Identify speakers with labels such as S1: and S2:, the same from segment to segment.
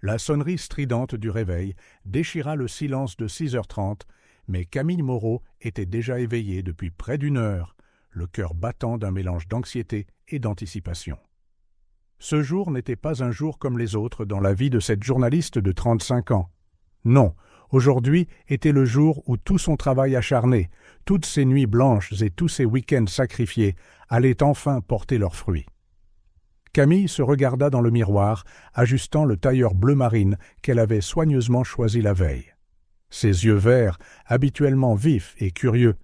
S1: La sonnerie stridente du réveil déchira le silence de 6h30, mais Camille Moreau était déjà éveillée depuis près d'une heure, le cœur battant d'un mélange d'anxiété et d'anticipation. Ce jour n'était pas un jour comme les autres dans la vie de cette journaliste de 35 ans. Non, aujourd'hui était le jour où tout son travail acharné, toutes ses nuits blanches et tous ses week-ends sacrifiés allaient enfin porter leurs fruits. Camille se regarda dans le miroir, ajustant le tailleur bleu marine qu'elle avait soigneusement choisi la veille. Ses yeux verts, habituellement vifs et curieux,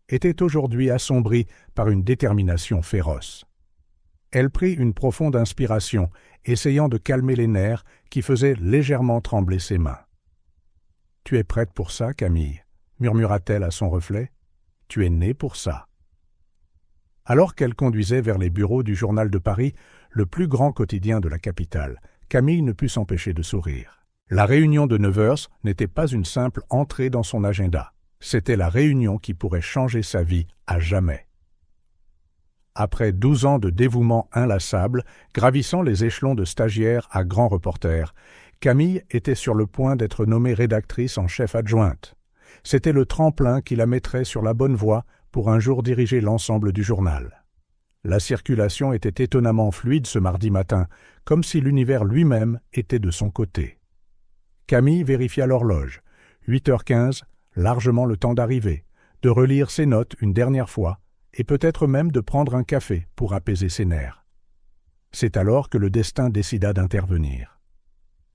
S1: étaient aujourd'hui assombris par une détermination féroce. Elle prit une profonde inspiration, essayant de calmer les nerfs qui faisaient légèrement trembler ses mains. « Tu es prête pour ça, Camille ?» murmura-t-elle à son reflet. « Tu es née pour ça. » Alors qu'elle conduisait vers les bureaux du Journal de Paris, le plus grand quotidien de la capitale, Camille ne put s'empêcher de sourire. La réunion de 9h n'était pas une simple entrée dans son agenda. C'était la réunion qui pourrait changer sa vie à jamais. Après 12 ans de dévouement inlassable, gravissant les échelons de stagiaire à grand reporter, Camille était sur le point d'être nommée rédactrice en chef adjointe. C'était le tremplin qui la mettrait sur la bonne voie pour un jour diriger l'ensemble du journal. La circulation était étonnamment fluide ce mardi matin, comme si l'univers lui-même était de son côté. Camille vérifia l'horloge. 8h15, largement le temps d'arriver, de relire ses notes une dernière fois, et peut-être même de prendre un café pour apaiser ses nerfs. C'est alors que le destin décida d'intervenir.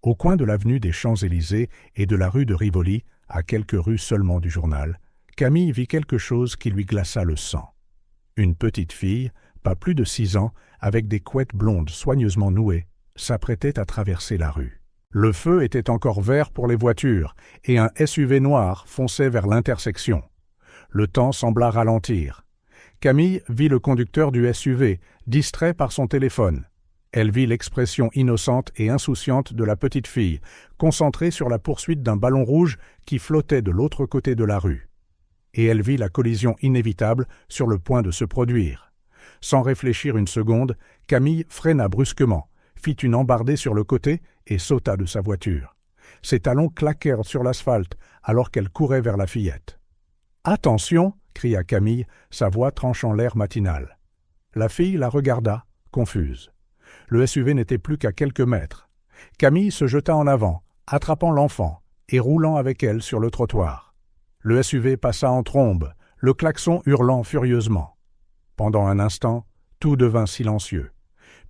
S1: Au coin de l'avenue des Champs-Élysées et de la rue de Rivoli, à quelques rues seulement du journal, Camille vit quelque chose qui lui glaça le sang. Une petite fille, pas plus de 6 ans, avec des couettes blondes soigneusement nouées, s'apprêtait à traverser la rue. Le feu était encore vert pour les voitures, et un SUV noir fonçait vers l'intersection. Le temps sembla ralentir. Camille vit le conducteur du SUV, distrait par son téléphone. Elle vit l'expression innocente et insouciante de la petite fille, concentrée sur la poursuite d'un ballon rouge qui flottait de l'autre côté de la rue. Et elle vit la collision inévitable sur le point de se produire. Sans réfléchir une seconde, Camille freina brusquement, fit une embardée sur le côté et sauta de sa voiture. Ses talons claquèrent sur l'asphalte alors qu'elle courait vers la fillette. « Attention !» cria Camille, sa voix tranchant l'air matinal. La fille la regarda, confuse. Le SUV n'était plus qu'à quelques mètres. Camille se jeta en avant, attrapant l'enfant et roulant avec elle sur le trottoir. Le SUV passa en trombe, le klaxon hurlant furieusement. Pendant un instant, tout devint silencieux.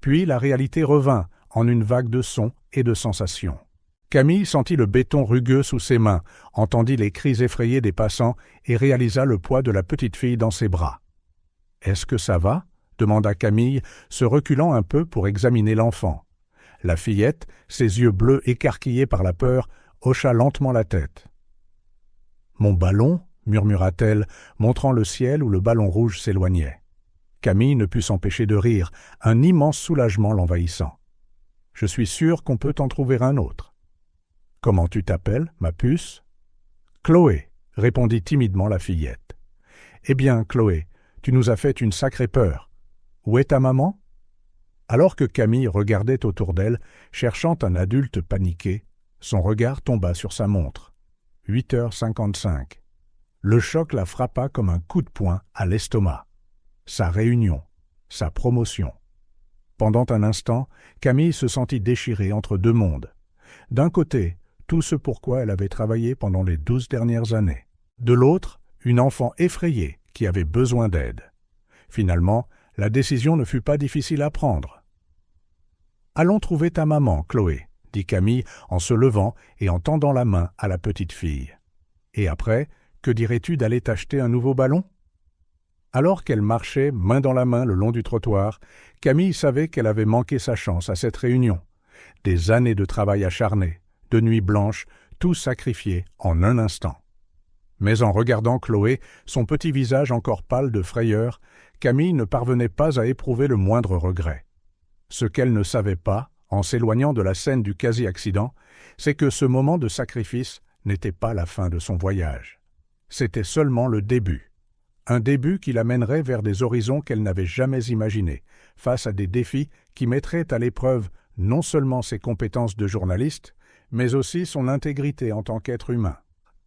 S1: Puis la réalité revint en une vague de sons et de sensations. Camille sentit le béton rugueux sous ses mains, entendit les cris effrayés des passants et réalisa le poids de la petite fille dans ses bras. « Est-ce que ça va ?» demanda Camille, se reculant un peu pour examiner l'enfant. La fillette, ses yeux bleus écarquillés par la peur, hocha lentement la tête. « Mon ballon ?» murmura-t-elle, montrant le ciel où le ballon rouge s'éloignait. Camille ne put s'empêcher de rire, un immense soulagement l'envahissant. « Je suis sûr qu'on peut en trouver un autre. »« Comment tu t'appelles, ma puce ?»« Chloé, » répondit timidement la fillette. « Eh bien, Chloé, tu nous as fait une sacrée peur. Où est ta maman ?» Alors que Camille regardait autour d'elle, cherchant un adulte paniqué, son regard tomba sur sa montre. 8h55. Le choc la frappa comme un coup de poing à l'estomac. Sa réunion, sa promotion. Pendant un instant, Camille se sentit déchirée entre deux mondes. D'un côté, tout ce pourquoi elle avait travaillé pendant les 12 dernières années. De l'autre, une enfant effrayée qui avait besoin d'aide. Finalement, la décision ne fut pas difficile à prendre. « Allons trouver ta maman, Chloé », dit Camille en se levant et en tendant la main à la petite fille. « Et après, que dirais-tu d'aller t'acheter un nouveau ballon ?» Alors qu'elle marchait main dans la main le long du trottoir, Camille savait qu'elle avait manqué sa chance à cette réunion. Des années de travail acharné, de nuits blanches, tout sacrifié en un instant. Mais en regardant Chloé, son petit visage encore pâle de frayeur, Camille ne parvenait pas à éprouver le moindre regret. Ce qu'elle ne savait pas, en s'éloignant de la scène du quasi-accident, c'est que ce moment de sacrifice n'était pas la fin de son voyage. C'était seulement le début. Un début qui l'amènerait vers des horizons qu'elle n'avait jamais imaginés, face à des défis qui mettraient à l'épreuve non seulement ses compétences de journaliste, mais aussi son intégrité en tant qu'être humain.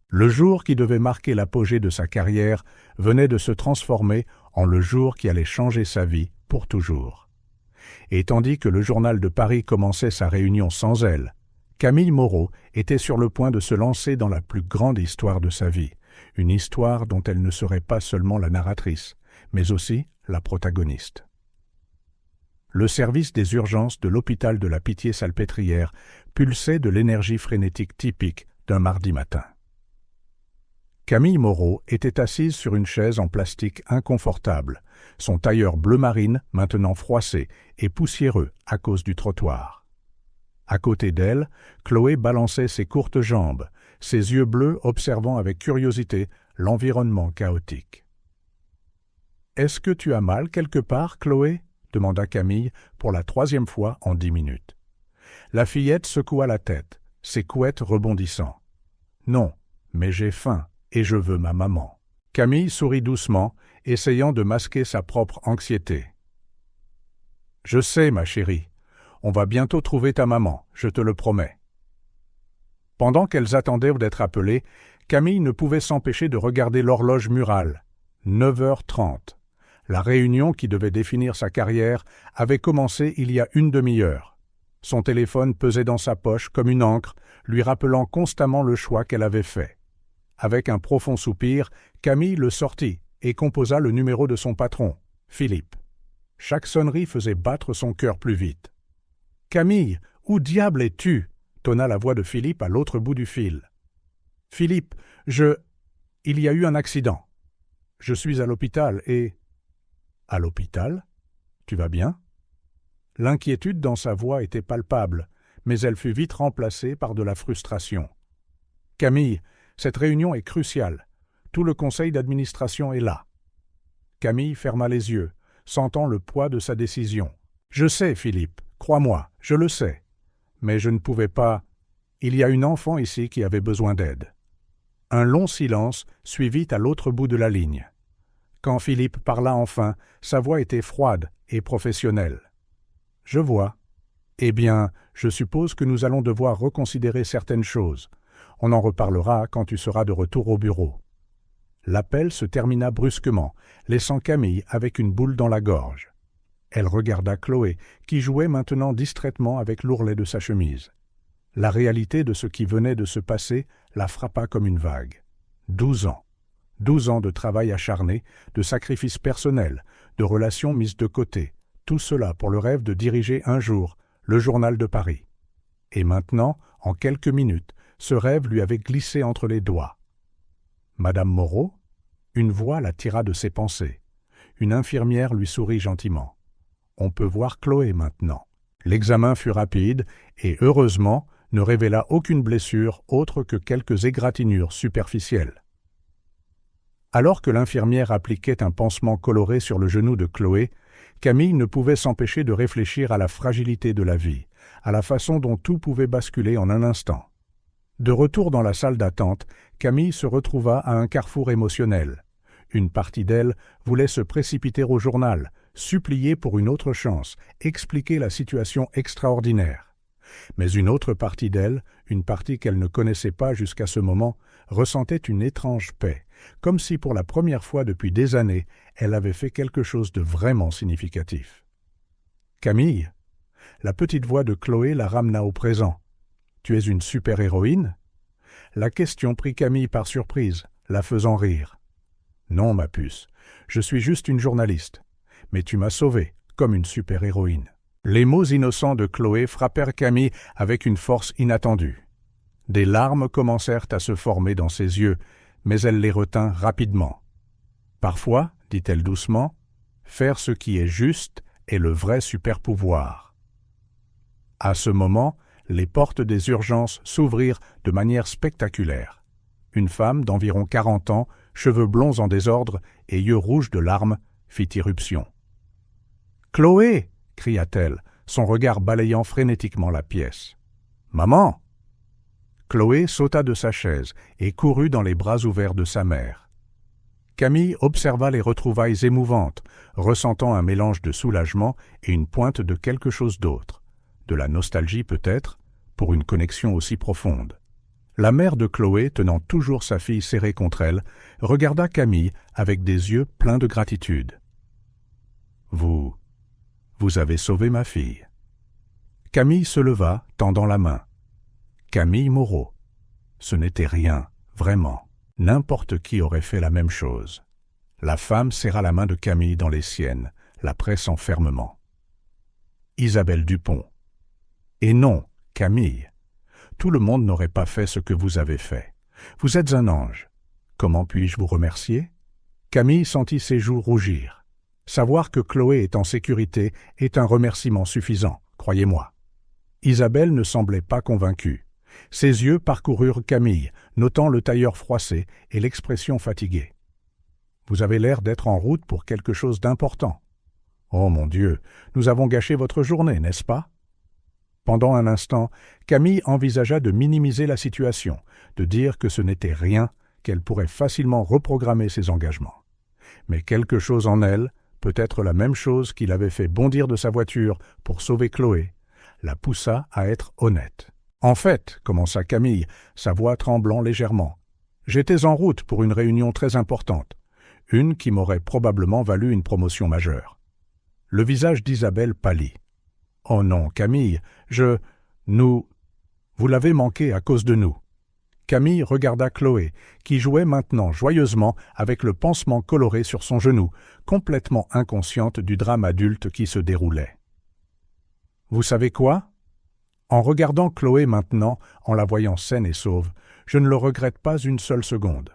S1: Le jour qui devait marquer l'apogée de sa carrière venait de se transformer en le jour qui allait changer sa vie pour toujours. Et tandis que le journal de Paris commençait sa réunion sans elle, Camille Moreau était sur le point de se lancer dans la plus grande histoire de sa vie, une histoire dont elle ne serait pas seulement la narratrice, mais aussi la protagoniste. Le service des urgences de l'hôpital de la Pitié-Salpêtrière pulsait de l'énergie frénétique typique d'un mardi matin. Camille Moreau était assise sur une chaise en plastique inconfortable, son tailleur bleu marine maintenant froissé et poussiéreux à cause du trottoir. À côté d'elle, Chloé balançait ses courtes jambes, ses yeux bleus observant avec curiosité l'environnement chaotique. « Est-ce que tu as mal quelque part, Chloé ?» demanda Camille pour la 3e fois en 10 minutes. La fillette secoua la tête, ses couettes rebondissant. « Non, mais j'ai faim et je veux ma maman. » Camille sourit doucement, essayant de masquer sa propre anxiété. « Je sais, ma chérie. On va bientôt trouver ta maman, je te le promets. » Pendant qu'elles attendaient d'être appelées, Camille ne pouvait s'empêcher de regarder l'horloge murale. 9h30. La réunion qui devait définir sa carrière avait commencé il y a une demi-heure. Son téléphone pesait dans sa poche comme une encre, lui rappelant constamment le choix qu'elle avait fait. Avec un profond soupir, Camille le sortit et composa le numéro de son patron, Philippe. Chaque sonnerie faisait battre son cœur plus vite. « Camille, où diable es-tu » tonna la voix de Philippe à l'autre bout du fil. « Philippe, il y a eu un accident. Je suis à l'hôpital et... » « À l'hôpital ? Tu vas bien ?» L'inquiétude dans sa voix était palpable, mais elle fut vite remplacée par de la frustration. « Camille, cette réunion est cruciale. Tout le conseil d'administration est là. » Camille ferma les yeux, sentant le poids de sa décision. « Je sais, Philippe, crois-moi, je le sais. Mais je ne pouvais pas... Il y a une enfant ici qui avait besoin d'aide. » Un long silence suivit à l'autre bout de la ligne. Quand Philippe parla enfin, sa voix était froide et professionnelle. « Je vois. Eh bien, je suppose que nous allons devoir reconsidérer certaines choses. On en reparlera quand tu seras de retour au bureau. » L'appel se termina brusquement, laissant Camille avec une boule dans la gorge. Elle regarda Chloé, qui jouait maintenant distraitement avec l'ourlet de sa chemise. La réalité de ce qui venait de se passer la frappa comme une vague. 12 ans. 12 ans de travail acharné, de sacrifices personnels, de relations mises de côté, tout cela pour le rêve de diriger un jour le journal de Paris. Et maintenant, en quelques minutes, ce rêve lui avait glissé entre les doigts. « Madame Moreau ?» Une voix la tira de ses pensées. Une infirmière lui sourit gentiment. « On peut voir Chloé maintenant. » L'examen fut rapide et, heureusement, ne révéla aucune blessure autre que quelques égratignures superficielles. Alors que l'infirmière appliquait un pansement coloré sur le genou de Chloé, Camille ne pouvait s'empêcher de réfléchir à la fragilité de la vie, à la façon dont tout pouvait basculer en un instant. De retour dans la salle d'attente, Camille se retrouva à un carrefour émotionnel. Une partie d'elle voulait se précipiter au journal, supplier pour une autre chance, expliquer la situation extraordinaire. Mais une autre partie d'elle, une partie qu'elle ne connaissait pas jusqu'à ce moment, ressentait une étrange paix, comme si pour la première fois depuis des années, elle avait fait quelque chose de vraiment significatif. « Camille ?» La petite voix de Chloé la ramena au présent. « Tu es une super-héroïne ?» La question prit Camille par surprise, la faisant rire. « Non, ma puce, je suis juste une journaliste. Mais tu m'as sauvée, comme une super-héroïne. » Les mots innocents de Chloé frappèrent Camille avec une force inattendue. Des larmes commencèrent à se former dans ses yeux, mais elle les retint rapidement. « Parfois, dit-elle doucement, faire ce qui est juste est le vrai super-pouvoir. » À ce moment, les portes des urgences s'ouvrirent de manière spectaculaire. Une femme d'environ 40 ans, cheveux blonds en désordre et yeux rouges de larmes, fit irruption. « Chloé !» cria-t-elle, son regard balayant frénétiquement la pièce. « Maman !» Chloé sauta de sa chaise et courut dans les bras ouverts de sa mère. Camille observa les retrouvailles émouvantes, ressentant un mélange de soulagement et une pointe de quelque chose d'autre. De la nostalgie peut-être, pour une connexion aussi profonde. La mère de Chloé, tenant toujours sa fille serrée contre elle, regarda Camille avec des yeux pleins de gratitude. « Vous avez sauvé ma fille. » Camille se leva, tendant la main. Camille Moreau. Ce n'était rien, vraiment. N'importe qui aurait fait la même chose. La femme serra la main de Camille dans les siennes, la pressant fermement. Isabelle Dupont. Et non, Camille. Tout le monde n'aurait pas fait ce que vous avez fait. Vous êtes un ange. Comment puis-je vous remercier? Camille sentit ses joues rougir. Savoir que Chloé est en sécurité est un remerciement suffisant, croyez-moi. Isabelle ne semblait pas convaincue. Ses yeux parcoururent Camille, notant le tailleur froissé et l'expression fatiguée. « Vous avez l'air d'être en route pour quelque chose d'important. Oh mon Dieu, nous avons gâché votre journée, n'est-ce pas ?» Pendant un instant, Camille envisagea de minimiser la situation, de dire que ce n'était rien, qu'elle pourrait facilement reprogrammer ses engagements. Mais quelque chose en elle, peut-être la même chose qui l'avait fait bondir de sa voiture pour sauver Chloé, la poussa à être honnête. « En fait, commença Camille, sa voix tremblant légèrement, j'étais en route pour une réunion très importante, une qui m'aurait probablement valu une promotion majeure. » Le visage d'Isabelle pâlit. « Oh non, Camille, vous l'avez manqué à cause de nous. » Camille regarda Chloé, qui jouait maintenant joyeusement avec le pansement coloré sur son genou, complètement inconsciente du drame adulte qui se déroulait. « Vous savez quoi ? En regardant Chloé maintenant, en la voyant saine et sauve, je ne le regrette pas une seule seconde. »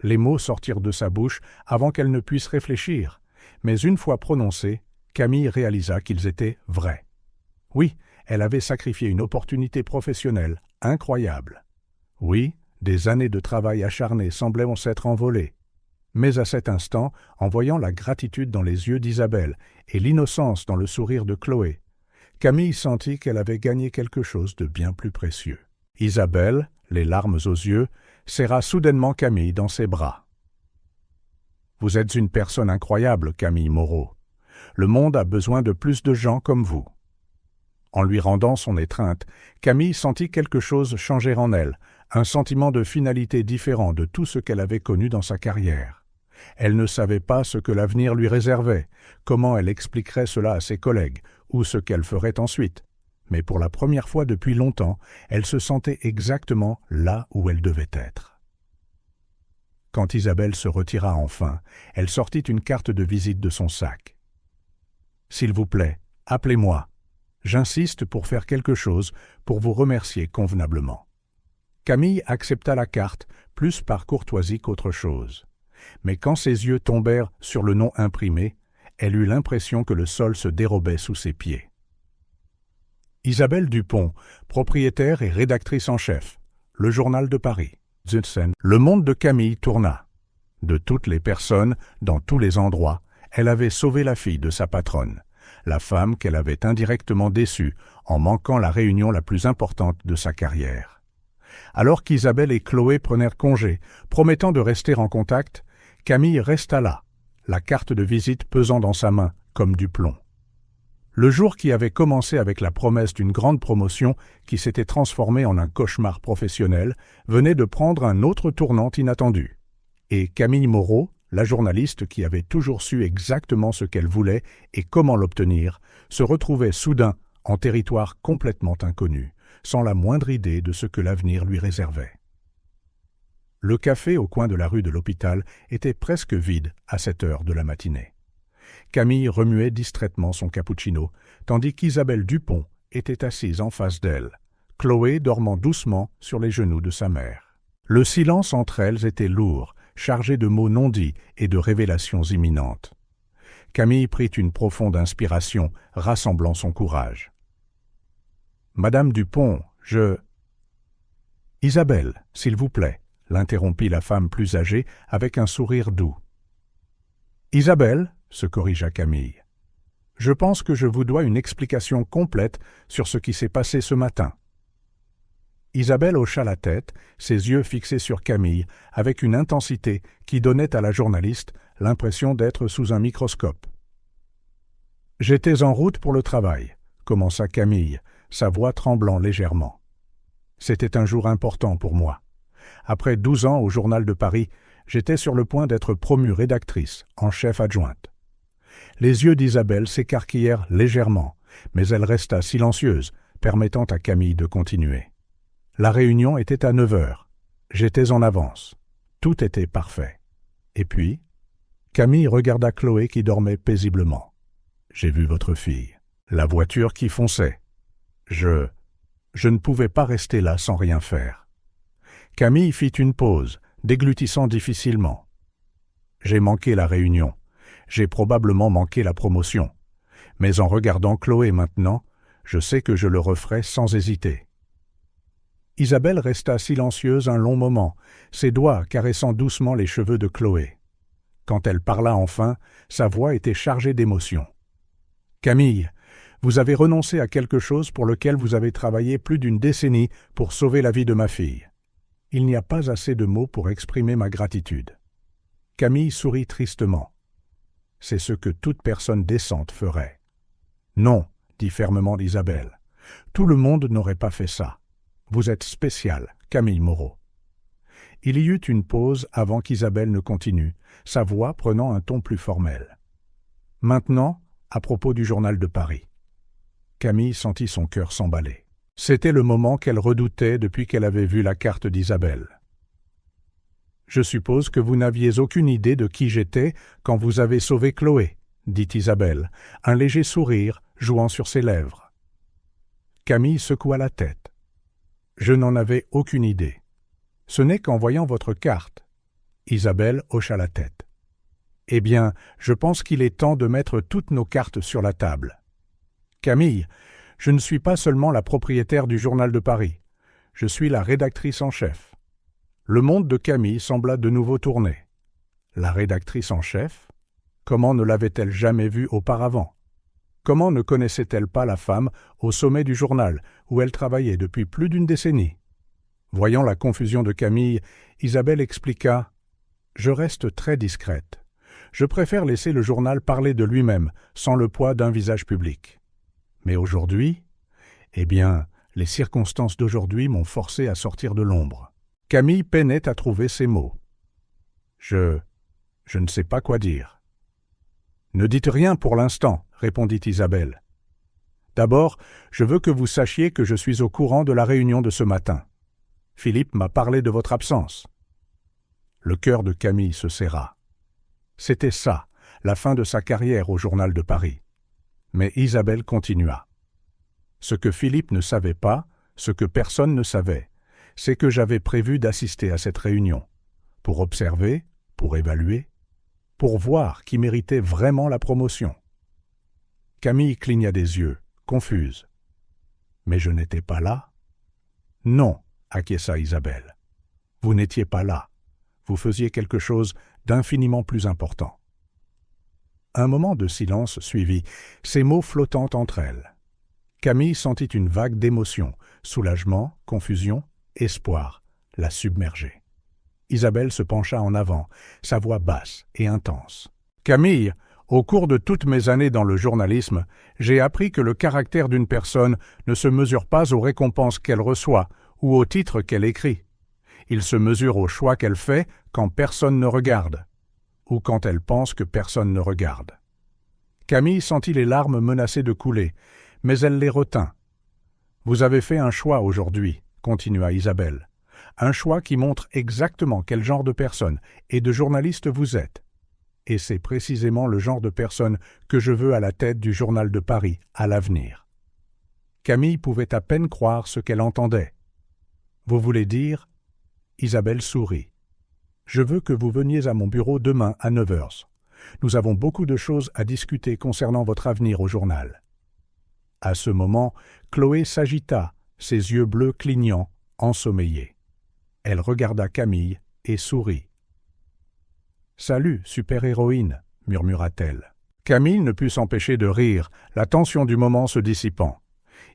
S1: Les mots sortirent de sa bouche avant qu'elle ne puisse réfléchir, mais une fois prononcés, Camille réalisa qu'ils étaient vrais. Oui, elle avait sacrifié une opportunité professionnelle incroyable. Oui, des années de travail acharné semblaient s'être envolées. Mais à cet instant, en voyant la gratitude dans les yeux d'Isabelle et l'innocence dans le sourire de Chloé, Camille sentit qu'elle avait gagné quelque chose de bien plus précieux. Isabelle, les larmes aux yeux, serra soudainement Camille dans ses bras. « Vous êtes une personne incroyable, Camille Moreau. Le monde a besoin de plus de gens comme vous. » En lui rendant son étreinte, Camille sentit quelque chose changer en elle, un sentiment de finalité différent de tout ce qu'elle avait connu dans sa carrière. Elle ne savait pas ce que l'avenir lui réservait, comment elle expliquerait cela à ses collègues, ou ce qu'elle ferait ensuite. Mais pour la première fois depuis longtemps, elle se sentait exactement là où elle devait être. Quand Isabelle se retira enfin, elle sortit une carte de visite de son sac. « S'il vous plaît, appelez-moi. J'insiste pour faire quelque chose, pour vous remercier convenablement. » Camille accepta la carte, plus par courtoisie qu'autre chose. Mais quand ses yeux tombèrent sur le nom imprimé, elle eut l'impression que le sol se dérobait sous ses pieds. Isabelle Dupont, propriétaire et rédactrice en chef, Le Journal de Paris. Le monde de Camille tourna. De toutes les personnes, dans tous les endroits, elle avait sauvé la fille de sa patronne, la femme qu'elle avait indirectement déçue en manquant la réunion la plus importante de sa carrière. Alors qu'Isabelle et Chloé prenèrent congé, promettant de rester en contact, Camille resta là, la carte de visite pesant dans sa main comme du plomb. Le jour qui avait commencé avec la promesse d'une grande promotion qui s'était transformée en un cauchemar professionnel venait de prendre un autre tournant inattendu. Et Camille Moreau, la journaliste qui avait toujours su exactement ce qu'elle voulait et comment l'obtenir, se retrouvait soudain en territoire complètement inconnu, sans la moindre idée de ce que l'avenir lui réservait. Le café au coin de la rue de l'Hôpital était presque vide à cette heure de la matinée. Camille remuait distraitement son cappuccino, tandis qu'Isabelle Dupont était assise en face d'elle, Chloé dormant doucement sur les genoux de sa mère. Le silence entre elles était lourd, chargé de mots non dits et de révélations imminentes. Camille prit une profonde inspiration, rassemblant son courage. « Madame Dupont, Isabelle, s'il vous plaît, l'interrompit la femme plus âgée avec un sourire doux. « Isabelle, se corrigea Camille, je pense que je vous dois une explication complète sur ce qui s'est passé ce matin. » Isabelle hocha la tête, ses yeux fixés sur Camille, avec une intensité qui donnait à la journaliste l'impression d'être sous un microscope. « J'étais en route pour le travail, commença Camille, sa voix tremblant légèrement. C'était un jour important pour moi. Après 12 ans au Journal de Paris, j'étais sur le point d'être promue rédactrice en chef adjointe. Les yeux d'Isabelle s'écarquillèrent légèrement, mais elle resta silencieuse, permettant à Camille de continuer. La réunion était à 9 heures. J'étais en avance. Tout était parfait. Et puis, Camille regarda Chloé qui dormait paisiblement. « J'ai vu votre fille. La voiture qui fonçait. Je ne pouvais pas rester là sans rien faire. » Camille fit une pause, déglutissant difficilement. « J'ai manqué la réunion. J'ai probablement manqué la promotion. Mais en regardant Chloé maintenant, je sais que je le referai sans hésiter. » Isabelle resta silencieuse un long moment, ses doigts caressant doucement les cheveux de Chloé. Quand elle parla enfin, sa voix était chargée d'émotion. « Camille, vous avez renoncé à quelque chose pour lequel vous avez travaillé plus d'une décennie pour sauver la vie de ma fille. Il n'y a pas assez de mots pour exprimer ma gratitude. » Camille sourit tristement. « C'est ce que toute personne décente ferait. »« Non, » dit fermement Isabelle. « Tout le monde n'aurait pas fait ça. Vous êtes spécial, Camille Moreau. » Il y eut une pause avant qu'Isabelle ne continue, sa voix prenant un ton plus formel. « Maintenant, à propos du Journal de Paris. » Camille sentit son cœur s'emballer. C'était le moment qu'elle redoutait depuis qu'elle avait vu la carte d'Isabelle. « Je suppose que vous n'aviez aucune idée de qui j'étais quand vous avez sauvé Chloé, » dit Isabelle, un léger sourire jouant sur ses lèvres. Camille secoua la tête. « Je n'en avais aucune idée. Ce n'est qu'en voyant votre carte. » Isabelle hocha la tête. « Eh bien, je pense qu'il est temps de mettre toutes nos cartes sur la table. Camille, je ne suis pas seulement la propriétaire du Journal de Paris. Je suis la rédactrice en chef. » Le monde de Camille sembla de nouveau tourner. La rédactrice en chef? Comment ne l'avait-elle jamais vue auparavant? Comment ne connaissait-elle pas la femme au sommet du journal, où elle travaillait depuis plus d'une décennie? Voyant la confusion de Camille, Isabelle expliqua « Je reste très discrète. Je préfère laisser le journal parler de lui-même, sans le poids d'un visage public. Mais aujourd'hui, eh bien, les circonstances d'aujourd'hui m'ont forcé à sortir de l'ombre. » Camille peinait à trouver ses mots. « Je ne sais pas quoi dire. »« Ne dites rien pour l'instant, » répondit Isabelle. « D'abord, je veux que vous sachiez que je suis au courant de la réunion de ce matin. Philippe m'a parlé de votre absence. » Le cœur de Camille se serra. C'était ça, la fin de sa carrière au Journal de Paris. Mais Isabelle continua. « Ce que Philippe ne savait pas, ce que personne ne savait, c'est que j'avais prévu d'assister à cette réunion, pour observer, pour évaluer, pour voir qui méritait vraiment la promotion. » Camille cligna des yeux, confuse. « Mais je n'étais pas là ?»« Non, » acquiesça Isabelle. « Vous n'étiez pas là. Vous faisiez quelque chose d'infiniment plus important. » Un moment de silence suivit, ces mots flottant entre elles. Camille sentit une vague d'émotion, soulagement, confusion, espoir, la submerger. Isabelle se pencha en avant, sa voix basse et intense. « Camille, au cours de toutes mes années dans le journalisme, j'ai appris que le caractère d'une personne ne se mesure pas aux récompenses qu'elle reçoit ou aux titres qu'elle écrit. Il se mesure aux choix qu'elle fait quand personne ne regarde, ou quand elle pense que personne ne regarde. » Camille sentit les larmes menacer de couler, mais elle les retint. « Vous avez fait un choix aujourd'hui, » continua Isabelle. « Un choix qui montre exactement quel genre de personne et de journaliste vous êtes. Et c'est précisément le genre de personne que je veux à la tête du Journal de Paris à l'avenir. » Camille pouvait à peine croire ce qu'elle entendait. « Vous voulez dire ?» Isabelle sourit. « Je veux que vous veniez à mon bureau demain à 9 heures. Nous avons beaucoup de choses à discuter concernant votre avenir au journal. » À ce moment, Chloé s'agita, ses yeux bleus clignant, ensommeillés. Elle regarda Camille et sourit. « Salut, super-héroïne » murmura-t-elle. Camille ne put s'empêcher de rire, la tension du moment se dissipant.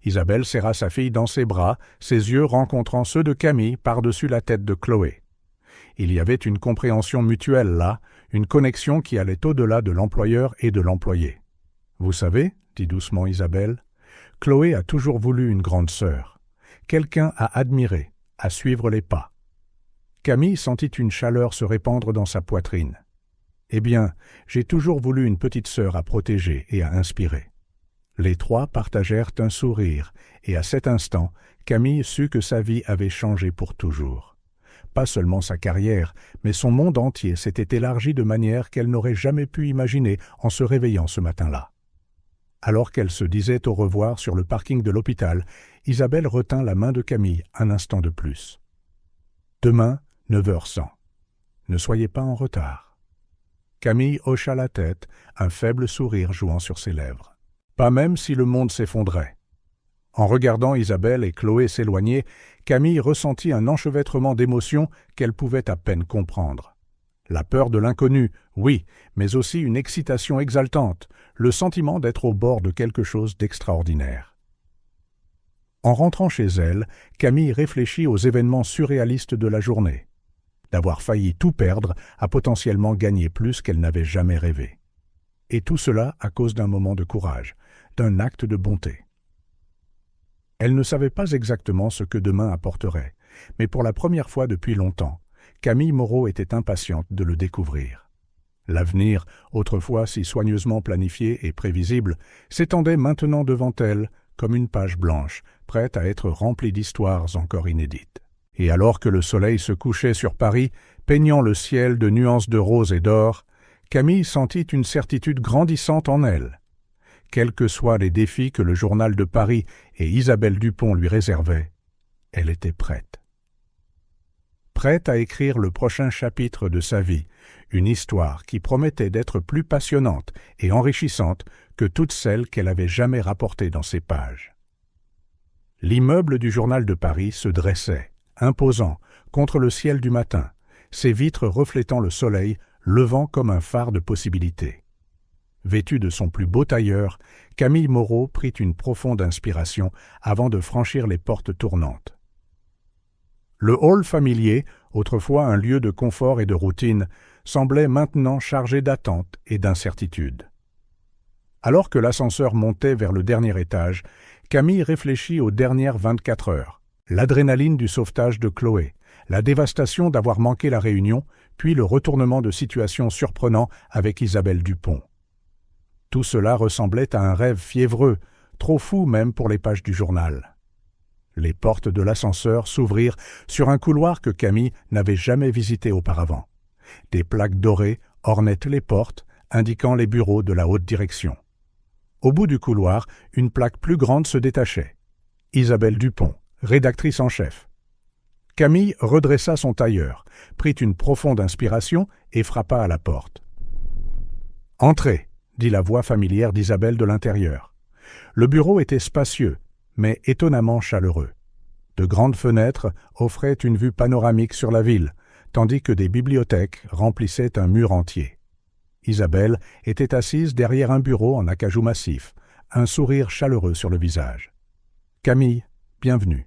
S1: Isabelle serra sa fille dans ses bras, ses yeux rencontrant ceux de Camille par-dessus la tête de Chloé. Il y avait une compréhension mutuelle là, une connexion qui allait au-delà de l'employeur et de l'employé. « Vous savez, » dit doucement Isabelle, « Chloé a toujours voulu une grande sœur, quelqu'un à admirer, à suivre les pas. Camille sentit une chaleur se répandre dans sa poitrine. « Eh bien, j'ai toujours voulu une petite sœur à protéger et à inspirer. » Les trois partagèrent un sourire, et à cet instant, Camille sut que sa vie avait changé pour toujours. Pas seulement sa carrière, mais son monde entier s'était élargi de manière qu'elle n'aurait jamais pu imaginer en se réveillant ce matin-là. Alors qu'elle se disait au revoir sur le parking de l'hôpital, Isabelle retint la main de Camille un instant de plus. « Demain, 9h100. Ne soyez pas en retard. » Camille hocha la tête, un faible sourire jouant sur ses lèvres. Pas même si le monde s'effondrait. En regardant Isabelle et Chloé s'éloigner, Camille ressentit un enchevêtrement d'émotions qu'elle pouvait à peine comprendre. La peur de l'inconnu, oui, mais aussi une excitation exaltante, le sentiment d'être au bord de quelque chose d'extraordinaire. En rentrant chez elle, Camille réfléchit aux événements surréalistes de la journée. D'avoir failli tout perdre a potentiellement gagné plus qu'elle n'avait jamais rêvé. Et tout cela à cause d'un moment de courage, d'un acte de bonté. Elle ne savait pas exactement ce que demain apporterait, mais pour la première fois depuis longtemps, Camille Moreau était impatiente de le découvrir. L'avenir, autrefois si soigneusement planifié et prévisible, s'étendait maintenant devant elle comme une page blanche, prête à être remplie d'histoires encore inédites. Et alors que le soleil se couchait sur Paris, peignant le ciel de nuances de rose et d'or, Camille sentit une certitude grandissante en elle. Quels que soient les défis que le journal de Paris et Isabelle Dupont lui réservaient, elle était prête. Prête à écrire le prochain chapitre de sa vie, une histoire qui promettait d'être plus passionnante et enrichissante que toutes celles qu'elle avait jamais rapportées dans ses pages. L'immeuble du journal de Paris se dressait, imposant, contre le ciel du matin, ses vitres reflétant le soleil, levant comme un phare de possibilités. Vêtue de son plus beau tailleur, Camille Moreau prit une profonde inspiration avant de franchir les portes tournantes. Le hall familier, autrefois un lieu de confort et de routine, semblait maintenant chargé d'attente et d'incertitude. Alors que l'ascenseur montait vers le dernier étage, Camille réfléchit aux dernières 24 heures. L'adrénaline du sauvetage de Chloé, la dévastation d'avoir manqué la réunion, puis le retournement de situation surprenant avec Isabelle Dupont. Tout cela ressemblait à un rêve fiévreux, trop fou même pour les pages du journal. Les portes de l'ascenseur s'ouvrirent sur un couloir que Camille n'avait jamais visité auparavant. Des plaques dorées ornaient les portes, indiquant les bureaux de la haute direction. Au bout du couloir, une plaque plus grande se détachait. Isabelle Dupont, rédactrice en chef. Camille redressa son tailleur, prit une profonde inspiration et frappa à la porte. « Entrez !» dit la voix familière d'Isabelle de l'intérieur. Le bureau était spacieux, mais étonnamment chaleureux. De grandes fenêtres offraient une vue panoramique sur la ville, tandis que des bibliothèques remplissaient un mur entier. Isabelle était assise derrière un bureau en acajou massif, un sourire chaleureux sur le visage. « Camille, bienvenue.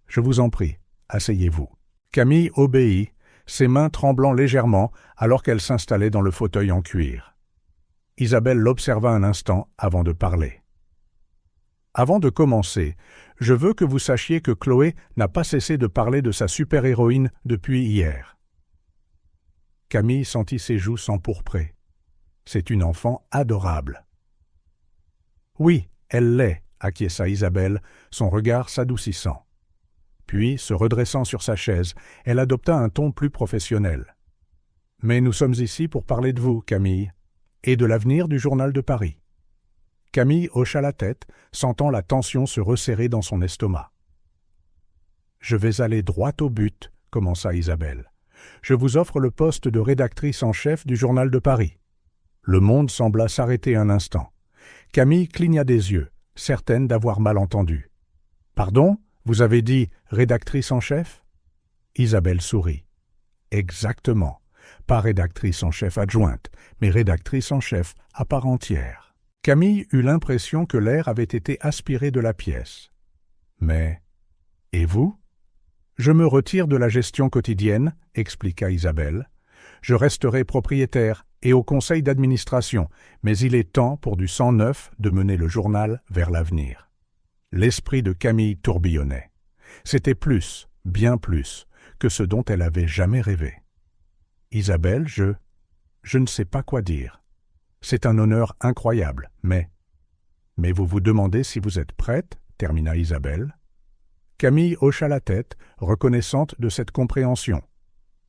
S1: Je vous en prie, asseyez-vous. » Camille obéit, ses mains tremblant légèrement alors qu'elle s'installait dans le fauteuil en cuir. Isabelle l'observa un instant avant de parler. « Avant de commencer, je veux que vous sachiez que Chloé n'a pas cessé de parler de sa super-héroïne depuis hier. » Camille sentit ses joues s'empourprer. C'est une enfant adorable. « Oui, elle l'est, » acquiesça Isabelle, son regard s'adoucissant. Puis, se redressant sur sa chaise, elle adopta un ton plus professionnel. « Mais nous sommes ici pour parler de vous, Camille, et de l'avenir du journal de Paris. » Camille hocha la tête, sentant la tension se resserrer dans son estomac. « Je vais aller droit au but, » commença Isabelle. « Je vous offre le poste de rédactrice en chef du journal de Paris. » Le monde sembla s'arrêter un instant. Camille cligna des yeux, certaine d'avoir mal entendu. « Pardon, vous avez dit rédactrice en chef ?» Isabelle sourit. « Exactement. Pas rédactrice en chef adjointe, mais rédactrice en chef à part entière. » Camille eut l'impression que l'air avait été aspiré de la pièce. « Mais... et vous ?»« Je me retire de la gestion quotidienne, » expliqua Isabelle. « Je resterai propriétaire et au conseil d'administration, mais il est temps pour du sang neuf de mener le journal vers l'avenir. » L'esprit de Camille tourbillonnait. C'était plus, bien plus, que ce dont elle avait jamais rêvé. « Isabelle, je ne sais pas quoi dire. C'est un honneur incroyable, mais... » « Mais vous vous demandez si vous êtes prête ?» termina Isabelle. Camille hocha la tête, reconnaissante de cette compréhension.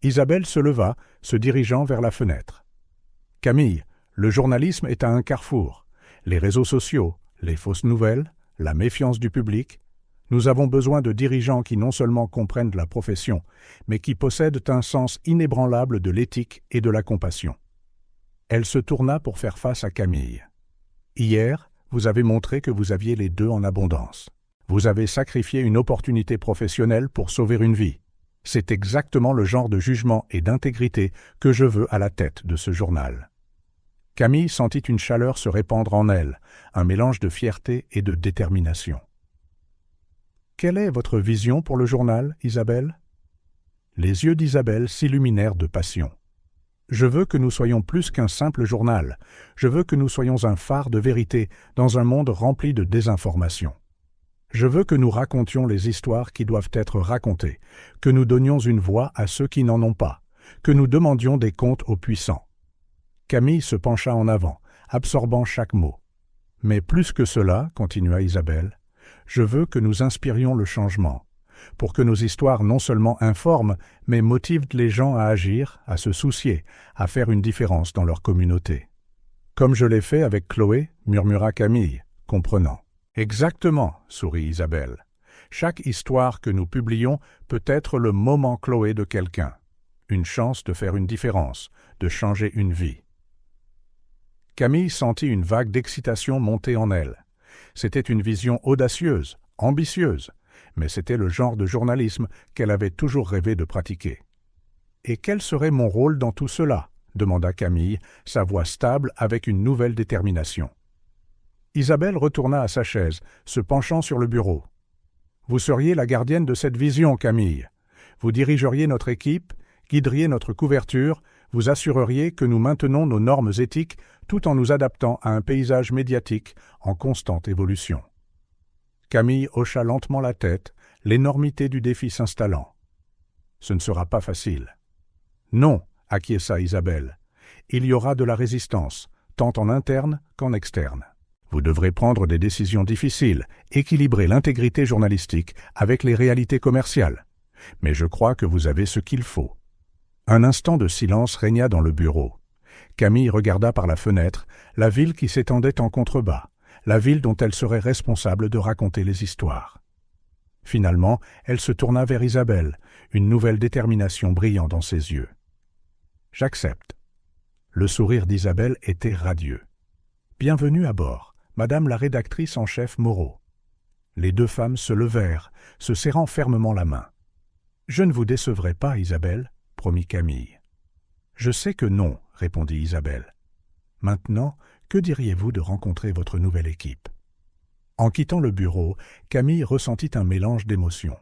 S1: Isabelle se leva, se dirigeant vers la fenêtre. « Camille, le journalisme est à un carrefour. Les réseaux sociaux, les fausses nouvelles, la méfiance du public. Nous avons besoin de dirigeants qui non seulement comprennent la profession, mais qui possèdent un sens inébranlable de l'éthique et de la compassion. » Elle se tourna pour faire face à Camille. « Hier, vous avez montré que vous aviez les deux en abondance. Vous avez sacrifié une opportunité professionnelle pour sauver une vie. C'est exactement le genre de jugement et d'intégrité que je veux à la tête de ce journal. » Camille sentit une chaleur se répandre en elle, un mélange de fierté et de détermination. « Quelle est votre vision pour le journal, Isabelle ?» Les yeux d'Isabelle s'illuminèrent de passion. Je veux que nous soyons plus qu'un simple journal. Je veux que nous soyons un phare de vérité dans un monde rempli de désinformation. Je veux que nous racontions les histoires qui doivent être racontées, que nous donnions une voix à ceux qui n'en ont pas, que nous demandions des comptes aux puissants. Camille se pencha en avant, absorbant chaque mot. Mais plus que cela, continua Isabelle, je veux que nous inspirions le changement, pour que nos histoires non seulement informent, mais motivent les gens à agir, à se soucier, à faire une différence dans leur communauté. « Comme je l'ai fait avec Chloé, » murmura Camille, comprenant. « Exactement, » sourit Isabelle. « Chaque histoire que nous publions peut être le moment Chloé de quelqu'un, une chance de faire une différence, de changer une vie. » Camille sentit une vague d'excitation monter en elle. C'était une vision audacieuse, ambitieuse, mais c'était le genre de journalisme qu'elle avait toujours rêvé de pratiquer. « Et quel serait mon rôle dans tout cela ?» demanda Camille, sa voix stable avec une nouvelle détermination. Isabelle retourna à sa chaise, se penchant sur le bureau. « Vous seriez la gardienne de cette vision, Camille. Vous dirigeriez notre équipe, guideriez notre couverture, vous assureriez que nous maintenons nos normes éthiques tout en nous adaptant à un paysage médiatique en constante évolution. » Camille hocha lentement la tête, l'énormité du défi s'installant. « Ce ne sera pas facile. »« Non, » acquiesça Isabelle. « Il y aura de la résistance, tant en interne qu'en externe. Vous devrez prendre des décisions difficiles, équilibrer l'intégrité journalistique avec les réalités commerciales. Mais je crois que vous avez ce qu'il faut. » Un instant de silence régna dans le bureau. Camille regarda par la fenêtre la ville qui s'étendait en contrebas, la ville dont elle serait responsable de raconter les histoires. Finalement, elle se tourna vers Isabelle, une nouvelle détermination brillant dans ses yeux. « J'accepte. » Le sourire d'Isabelle était radieux. « Bienvenue à bord, Madame la rédactrice en chef Moreau. » Les deux femmes se levèrent, se serrant fermement la main. « Je ne vous décevrai pas, Isabelle, » promit Camille. « Je sais que non, » répondit Isabelle. « Maintenant, que diriez-vous de rencontrer votre nouvelle équipe ?» En quittant le bureau, Camille ressentit un mélange d'émotions.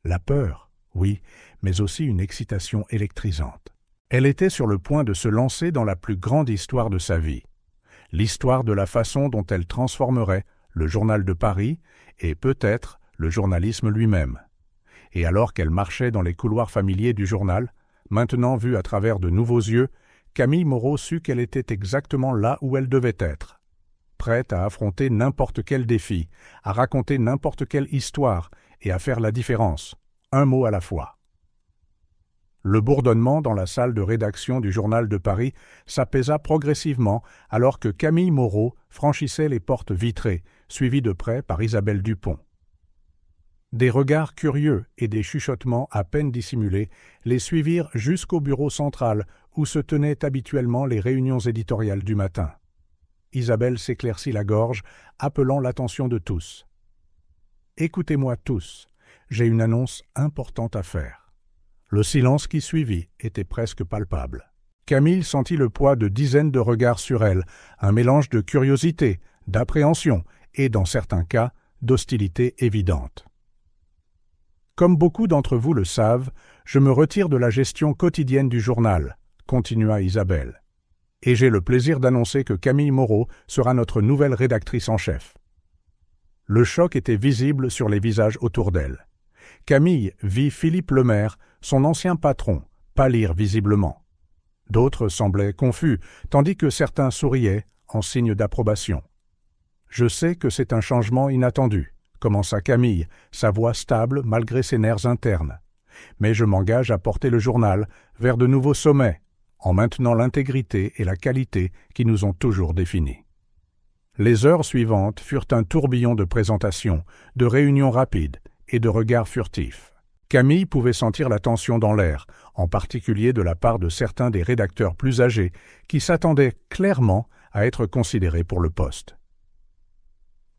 S1: La peur, oui, mais aussi une excitation électrisante. Elle était sur le point de se lancer dans la plus grande histoire de sa vie. L'histoire de la façon dont elle transformerait le Journal de Paris et peut-être le journalisme lui-même. Et alors qu'elle marchait dans les couloirs familiers du journal, maintenant vue à travers de nouveaux yeux, Camille Moreau sut qu'elle était exactement là où elle devait être, prête à affronter n'importe quel défi, à raconter n'importe quelle histoire et à faire la différence, un mot à la fois. Le bourdonnement dans la salle de rédaction du Journal de Paris s'apaisa progressivement alors que Camille Moreau franchissait les portes vitrées, suivie de près par Isabelle Dupont. Des regards curieux et des chuchotements à peine dissimulés les suivirent jusqu'au bureau central où se tenaient habituellement les réunions éditoriales du matin. Isabelle s'éclaircit la gorge, appelant l'attention de tous. « Écoutez-moi tous, j'ai une annonce importante à faire. » Le silence qui suivit était presque palpable. Camille sentit le poids de dizaines de regards sur elle, un mélange de curiosité, d'appréhension et, dans certains cas, d'hostilité évidente. Comme beaucoup d'entre vous le savent, je me retire de la gestion quotidienne du journal, continua Isabelle. Et j'ai le plaisir d'annoncer que Camille Moreau sera notre nouvelle rédactrice en chef. Le choc était visible sur les visages autour d'elle. Camille vit Philippe Lemaire, son ancien patron, pâlir visiblement. D'autres semblaient confus, tandis que certains souriaient en signe d'approbation. « Je sais que c'est un changement inattendu », commença Camille, sa voix stable malgré ses nerfs internes. « Mais je m'engage à porter le journal vers de nouveaux sommets, en maintenant l'intégrité et la qualité qui nous ont toujours définis. » Les heures suivantes furent un tourbillon de présentations, de réunions rapides et de regards furtifs. Camille pouvait sentir la tension dans l'air, en particulier de la part de certains des rédacteurs plus âgés qui s'attendaient clairement à être considérés pour le poste.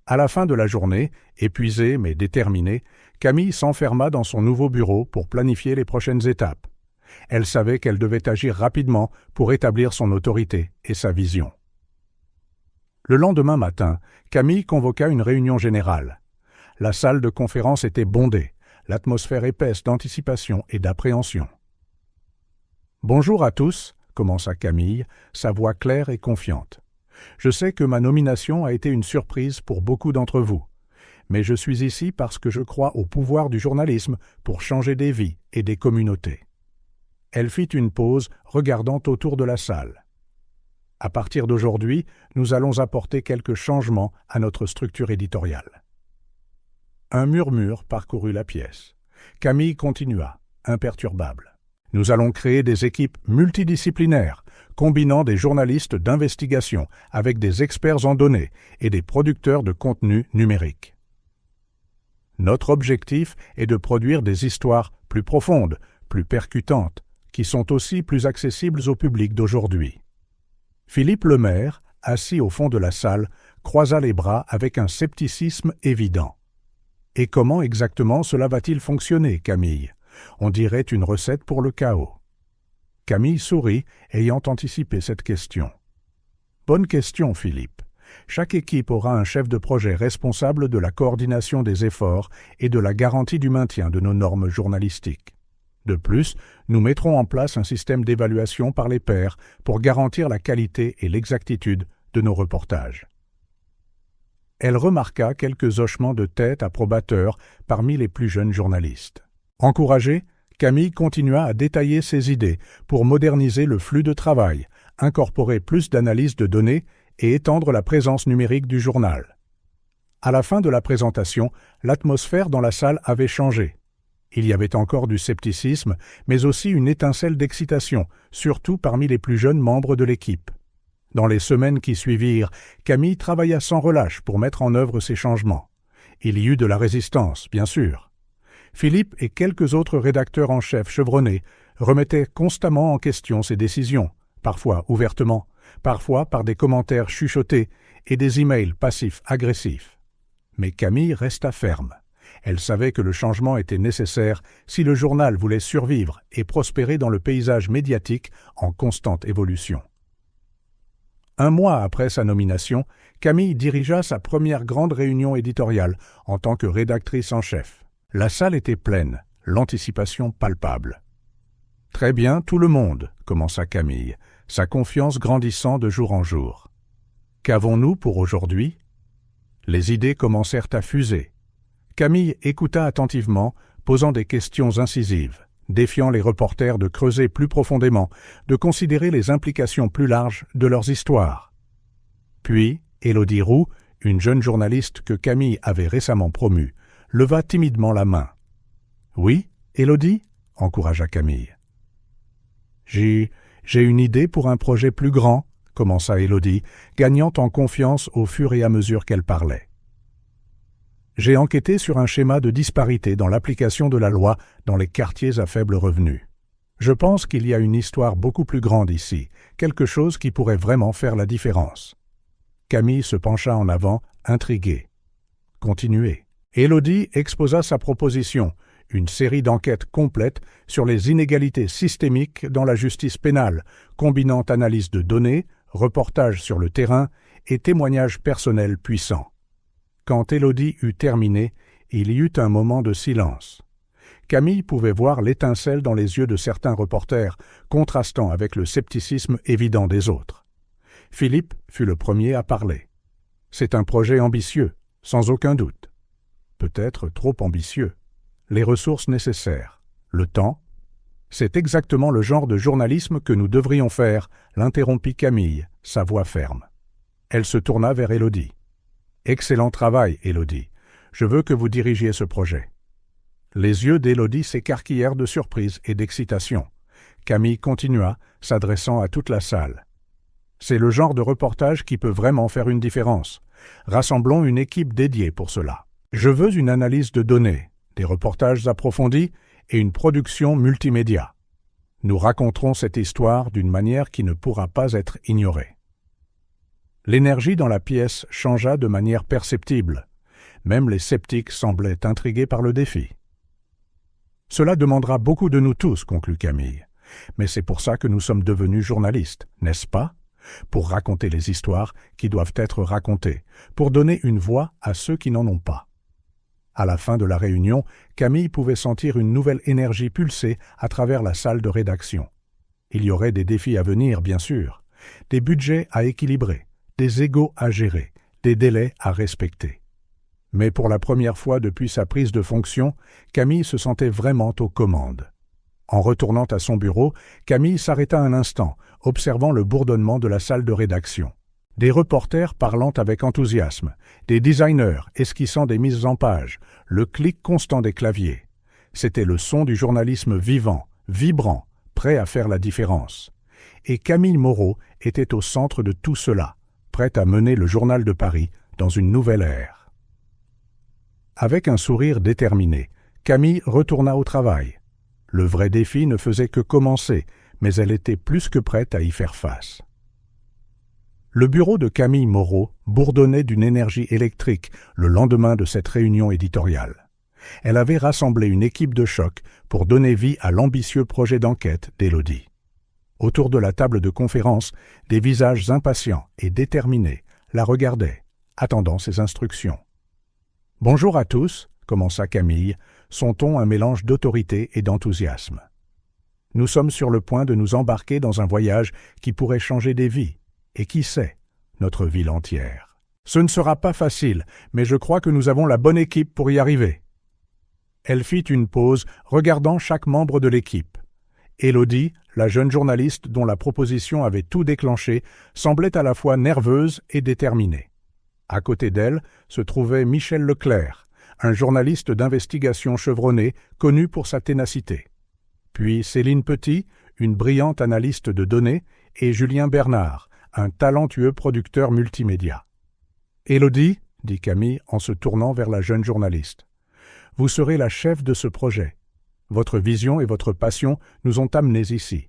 S1: À la fin de la journée, épuisée mais déterminée, Camille s'enferma dans son nouveau bureau pour planifier les prochaines étapes. Elle savait qu'elle devait agir rapidement pour établir son autorité et sa vision. Le lendemain matin, Camille convoqua une réunion générale. La salle de conférence était bondée, l'atmosphère épaisse d'anticipation et d'appréhension. « Bonjour à tous », commença Camille, sa voix claire et confiante. « Je sais que ma nomination a été une surprise pour beaucoup d'entre vous, mais je suis ici parce que je crois au pouvoir du journalisme pour changer des vies et des communautés. » Elle fit une pause, regardant autour de la salle. « À partir d'aujourd'hui, nous allons apporter quelques changements à notre structure éditoriale. » Un murmure parcourut la pièce. Camille continua, imperturbable. « Nous allons créer des équipes multidisciplinaires, combinant des journalistes d'investigation avec des experts en données et des producteurs de contenu numérique. Notre objectif est de produire des histoires plus profondes, plus percutantes, qui sont aussi plus accessibles au public d'aujourd'hui. » Philippe Lemaire, assis au fond de la salle, croisa les bras avec un scepticisme évident. « Et comment exactement cela va-t-il fonctionner, Camille ? On dirait une recette pour le chaos. » Camille sourit, ayant anticipé cette question. « Bonne question, Philippe. Chaque équipe aura un chef de projet responsable de la coordination des efforts et de la garantie du maintien de nos normes journalistiques. De plus, nous mettrons en place un système d'évaluation par les pairs pour garantir la qualité et l'exactitude de nos reportages. » Elle remarqua quelques hochements de tête approbateurs parmi les plus jeunes journalistes. Encouragée, Camille continua à détailler ses idées pour moderniser le flux de travail, incorporer plus d'analyse de données et étendre la présence numérique du journal. À la fin de la présentation, l'atmosphère dans la salle avait changé. Il y avait encore du scepticisme, mais aussi une étincelle d'excitation, surtout parmi les plus jeunes membres de l'équipe. Dans les semaines qui suivirent, Camille travailla sans relâche pour mettre en œuvre ces changements. Il y eut de la résistance, bien sûr. Philippe et quelques autres rédacteurs en chef chevronnés remettaient constamment en question ses décisions, parfois ouvertement, parfois par des commentaires chuchotés et des emails passifs-agressifs. Mais Camille resta ferme. Elle savait que le changement était nécessaire si le journal voulait survivre et prospérer dans le paysage médiatique en constante évolution. Un mois après sa nomination, Camille dirigea sa première grande réunion éditoriale en tant que rédactrice en chef. La salle était pleine, l'anticipation palpable. « Très bien, tout le monde », commença Camille, sa confiance grandissant de jour en jour. « Qu'avons-nous pour aujourd'hui ?» Les idées commencèrent à fuser. Camille écouta attentivement, posant des questions incisives, défiant les reporters de creuser plus profondément, de considérer les implications plus larges de leurs histoires. Puis, Élodie Roux, une jeune journaliste que Camille avait récemment promue, leva timidement la main. « Oui, Élodie ?» encouragea Camille. « J'ai une idée pour un projet plus grand », commença Élodie, gagnant en confiance au fur et à mesure qu'elle parlait. J'ai enquêté sur un schéma de disparité dans l'application de la loi dans les quartiers à faible revenu. Je pense qu'il y a une histoire beaucoup plus grande ici, quelque chose qui pourrait vraiment faire la différence. Camille se pencha en avant, intriguée. Continuez. Élodie exposa sa proposition, une série d'enquêtes complètes sur les inégalités systémiques dans la justice pénale, combinant analyse de données, reportages sur le terrain et témoignages personnels puissants. Quand Élodie eut terminé, il y eut un moment de silence. Camille pouvait voir l'étincelle dans les yeux de certains reporters, contrastant avec le scepticisme évident des autres. Philippe fut le premier à parler. « C'est un projet ambitieux, sans aucun doute. Peut-être trop ambitieux. les ressources nécessaires, le temps. C'est exactement le genre de journalisme que nous devrions faire, l'interrompit Camille, sa voix ferme. Elle se tourna vers Élodie. Excellent travail, Élodie. Je veux que vous dirigiez ce projet. Les yeux d'Élodie s'écarquillèrent de surprise et d'excitation. Camille continua, s'adressant à toute la salle. C'est le genre de reportage qui peut vraiment faire une différence. Rassemblons une équipe dédiée pour cela. Je veux une analyse de données, des reportages approfondis et une production multimédia. Nous raconterons cette histoire d'une manière qui ne pourra pas être ignorée. L'énergie dans la pièce changea de manière perceptible. Même les sceptiques semblaient intrigués par le défi. Cela demandera beaucoup de nous tous, conclut Camille. Mais c'est pour ça que nous sommes devenus journalistes, n'est-ce pas? Pour raconter les histoires qui doivent être racontées, pour donner une voix à ceux qui n'en ont pas. À la fin de la réunion, Camille pouvait sentir une nouvelle énergie pulser à travers la salle de rédaction. Il y aurait des défis à venir, bien sûr, des budgets à équilibrer, des égos à gérer, des délais à respecter. Mais pour la première fois depuis sa prise de fonction, Camille se sentait vraiment aux commandes. En retournant à son bureau, Camille s'arrêta un instant, observant le bourdonnement de la salle de rédaction. Des reporters parlant avec enthousiasme, des designers esquissant des mises en page, le clic constant des claviers. C'était le son du journalisme vivant, vibrant, prêt à faire la différence. Et Camille Moreau était au centre de tout cela, prête à mener le Journal de Paris dans une nouvelle ère. Avec un sourire déterminé, Camille retourna au travail. Le vrai défi ne faisait que commencer, mais elle était plus que prête à y faire face. Le bureau de Camille Moreau bourdonnait d'une énergie électrique le lendemain de cette réunion éditoriale. Elle avait rassemblé une équipe de choc pour donner vie à l'ambitieux projet d'enquête d'Élodie. Autour de la table de conférence, des visages impatients et déterminés la regardaient, attendant ses instructions. « Bonjour à tous », commença Camille, son ton un mélange d'autorité et d'enthousiasme. « Nous sommes sur le point de nous embarquer dans un voyage qui pourrait changer des vies, et qui sait, notre ville entière. Ce ne sera pas facile, mais je crois que nous avons la bonne équipe pour y arriver. » Elle fit une pause, regardant chaque membre de l'équipe. Élodie, la jeune journaliste dont la proposition avait tout déclenché, semblait à la fois nerveuse et déterminée. À côté d'elle se trouvait Michel Leclerc, un journaliste d'investigation chevronné, connu pour sa ténacité. Puis Céline Petit, une brillante analyste de données, et Julien Bernard, un talentueux producteur multimédia. « Élodie, » dit Camille en se tournant vers la jeune journaliste, « vous serez la chef de ce projet. Votre vision et votre passion nous ont amenés ici,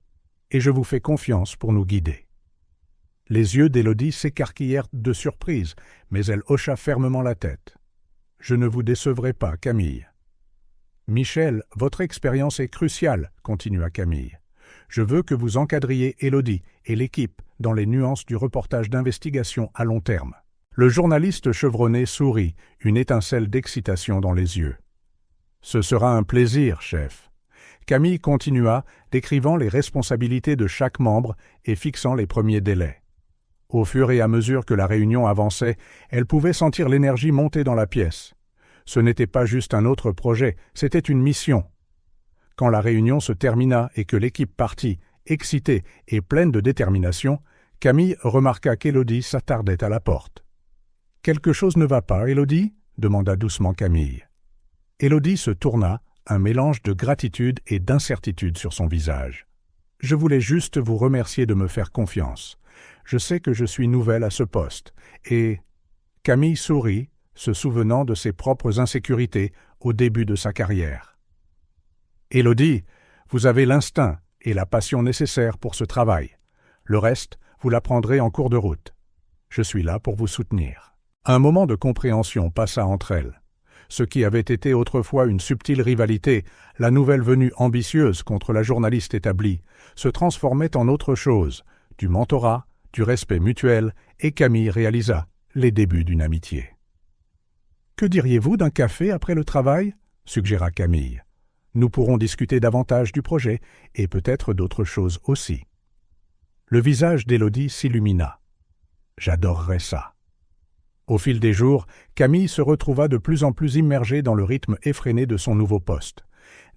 S1: et je vous fais confiance pour nous guider. » Les yeux d'Élodie s'écarquillèrent de surprise, mais elle hocha fermement la tête. « Je ne vous décevrai pas, Camille. »« Michel, votre expérience est cruciale, » continua Camille. « Je veux que vous encadriez Élodie et l'équipe dans les nuances du reportage d'investigation à long terme. » Le journaliste chevronné sourit, une étincelle d'excitation dans les yeux. « Ce sera un plaisir, chef. » Camille continua, décrivant les responsabilités de chaque membre et fixant les premiers délais. Au fur et à mesure que la réunion avançait, elle pouvait sentir l'énergie monter dans la pièce. Ce n'était pas juste un autre projet, c'était une mission. Quand la réunion se termina et que l'équipe partit, excitée et pleine de détermination, Camille remarqua qu'Élodie s'attardait à la porte. « Quelque chose ne va pas, Élodie » demanda doucement Camille. Élodie se tourna, un mélange de gratitude et d'incertitude sur son visage. « Je voulais juste vous remercier de me faire confiance. Je sais que je suis nouvelle à ce poste, et... » Camille sourit, se souvenant de ses propres insécurités au début de sa carrière. « Élodie, vous avez l'instinct et la passion nécessaires pour ce travail. Le reste, vous l'apprendrez en cours de route. Je suis là pour vous soutenir. » Un moment de compréhension passa entre elles. Ce qui avait été autrefois une subtile rivalité, la nouvelle venue ambitieuse contre la journaliste établie, se transformait en autre chose, du mentorat, du respect mutuel, et Camille réalisa les débuts d'une amitié. « Que diriez-vous d'un café après le travail ?» suggéra Camille. « Nous pourrons discuter davantage du projet, et peut-être d'autres choses aussi. » Le visage d'Élodie s'illumina. « J'adorerais ça. » Au fil des jours, Camille se retrouva de plus en plus immergée dans le rythme effréné de son nouveau poste.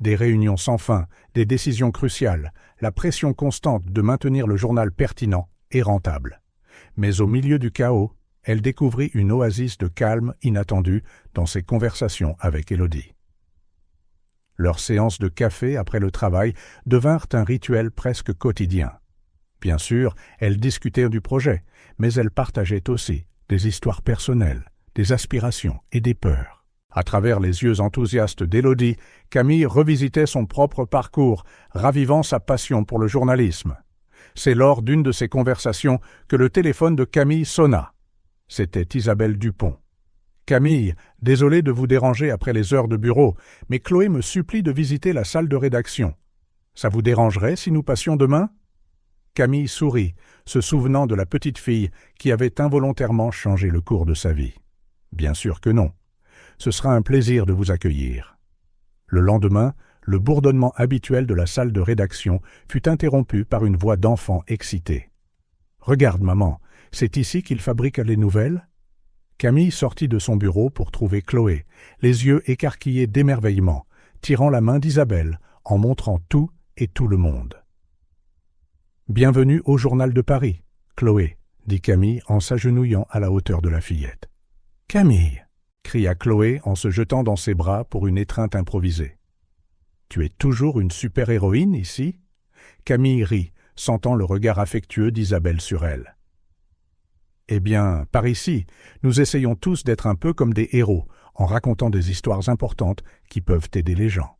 S1: Des réunions sans fin, des décisions cruciales, la pression constante de maintenir le journal pertinent et rentable. Mais au milieu du chaos, elle découvrit une oasis de calme inattendue dans ses conversations avec Élodie. Leurs séances de café après le travail devinrent un rituel presque quotidien. Bien sûr, elles discutaient du projet, mais elles partageaient aussi des histoires personnelles, des aspirations et des peurs. À travers les yeux enthousiastes d'Élodie, Camille revisitait son propre parcours, ravivant sa passion pour le journalisme. C'est lors d'une de ces conversations que le téléphone de Camille sonna. C'était Isabelle Dupont. « Camille, désolé de vous déranger après les heures de bureau, mais Chloé me supplie de visiter la salle de rédaction. Ça vous dérangerait si nous passions demain ?» Camille sourit, se souvenant de la petite fille qui avait involontairement changé le cours de sa vie. « Bien sûr que non. Ce sera un plaisir de vous accueillir. » Le lendemain, le bourdonnement habituel de la salle de rédaction fut interrompu par une voix d'enfant excitée. « Regarde, maman, c'est ici qu'il fabrique les nouvelles ?» Camille sortit de son bureau pour trouver Chloé, les yeux écarquillés d'émerveillement, tirant la main d'Isabelle, en montrant tout et tout le monde. « Bienvenue au Journal de Paris, Chloé, » dit Camille en s'agenouillant à la hauteur de la fillette. « Camille !» cria Chloé en se jetant dans ses bras pour une étreinte improvisée. « Tu es toujours une super-héroïne ici ?» Camille rit, sentant le regard affectueux d'Isabelle sur elle. « Eh bien, par ici, nous essayons tous d'être un peu comme des héros, en racontant des histoires importantes qui peuvent aider les gens. »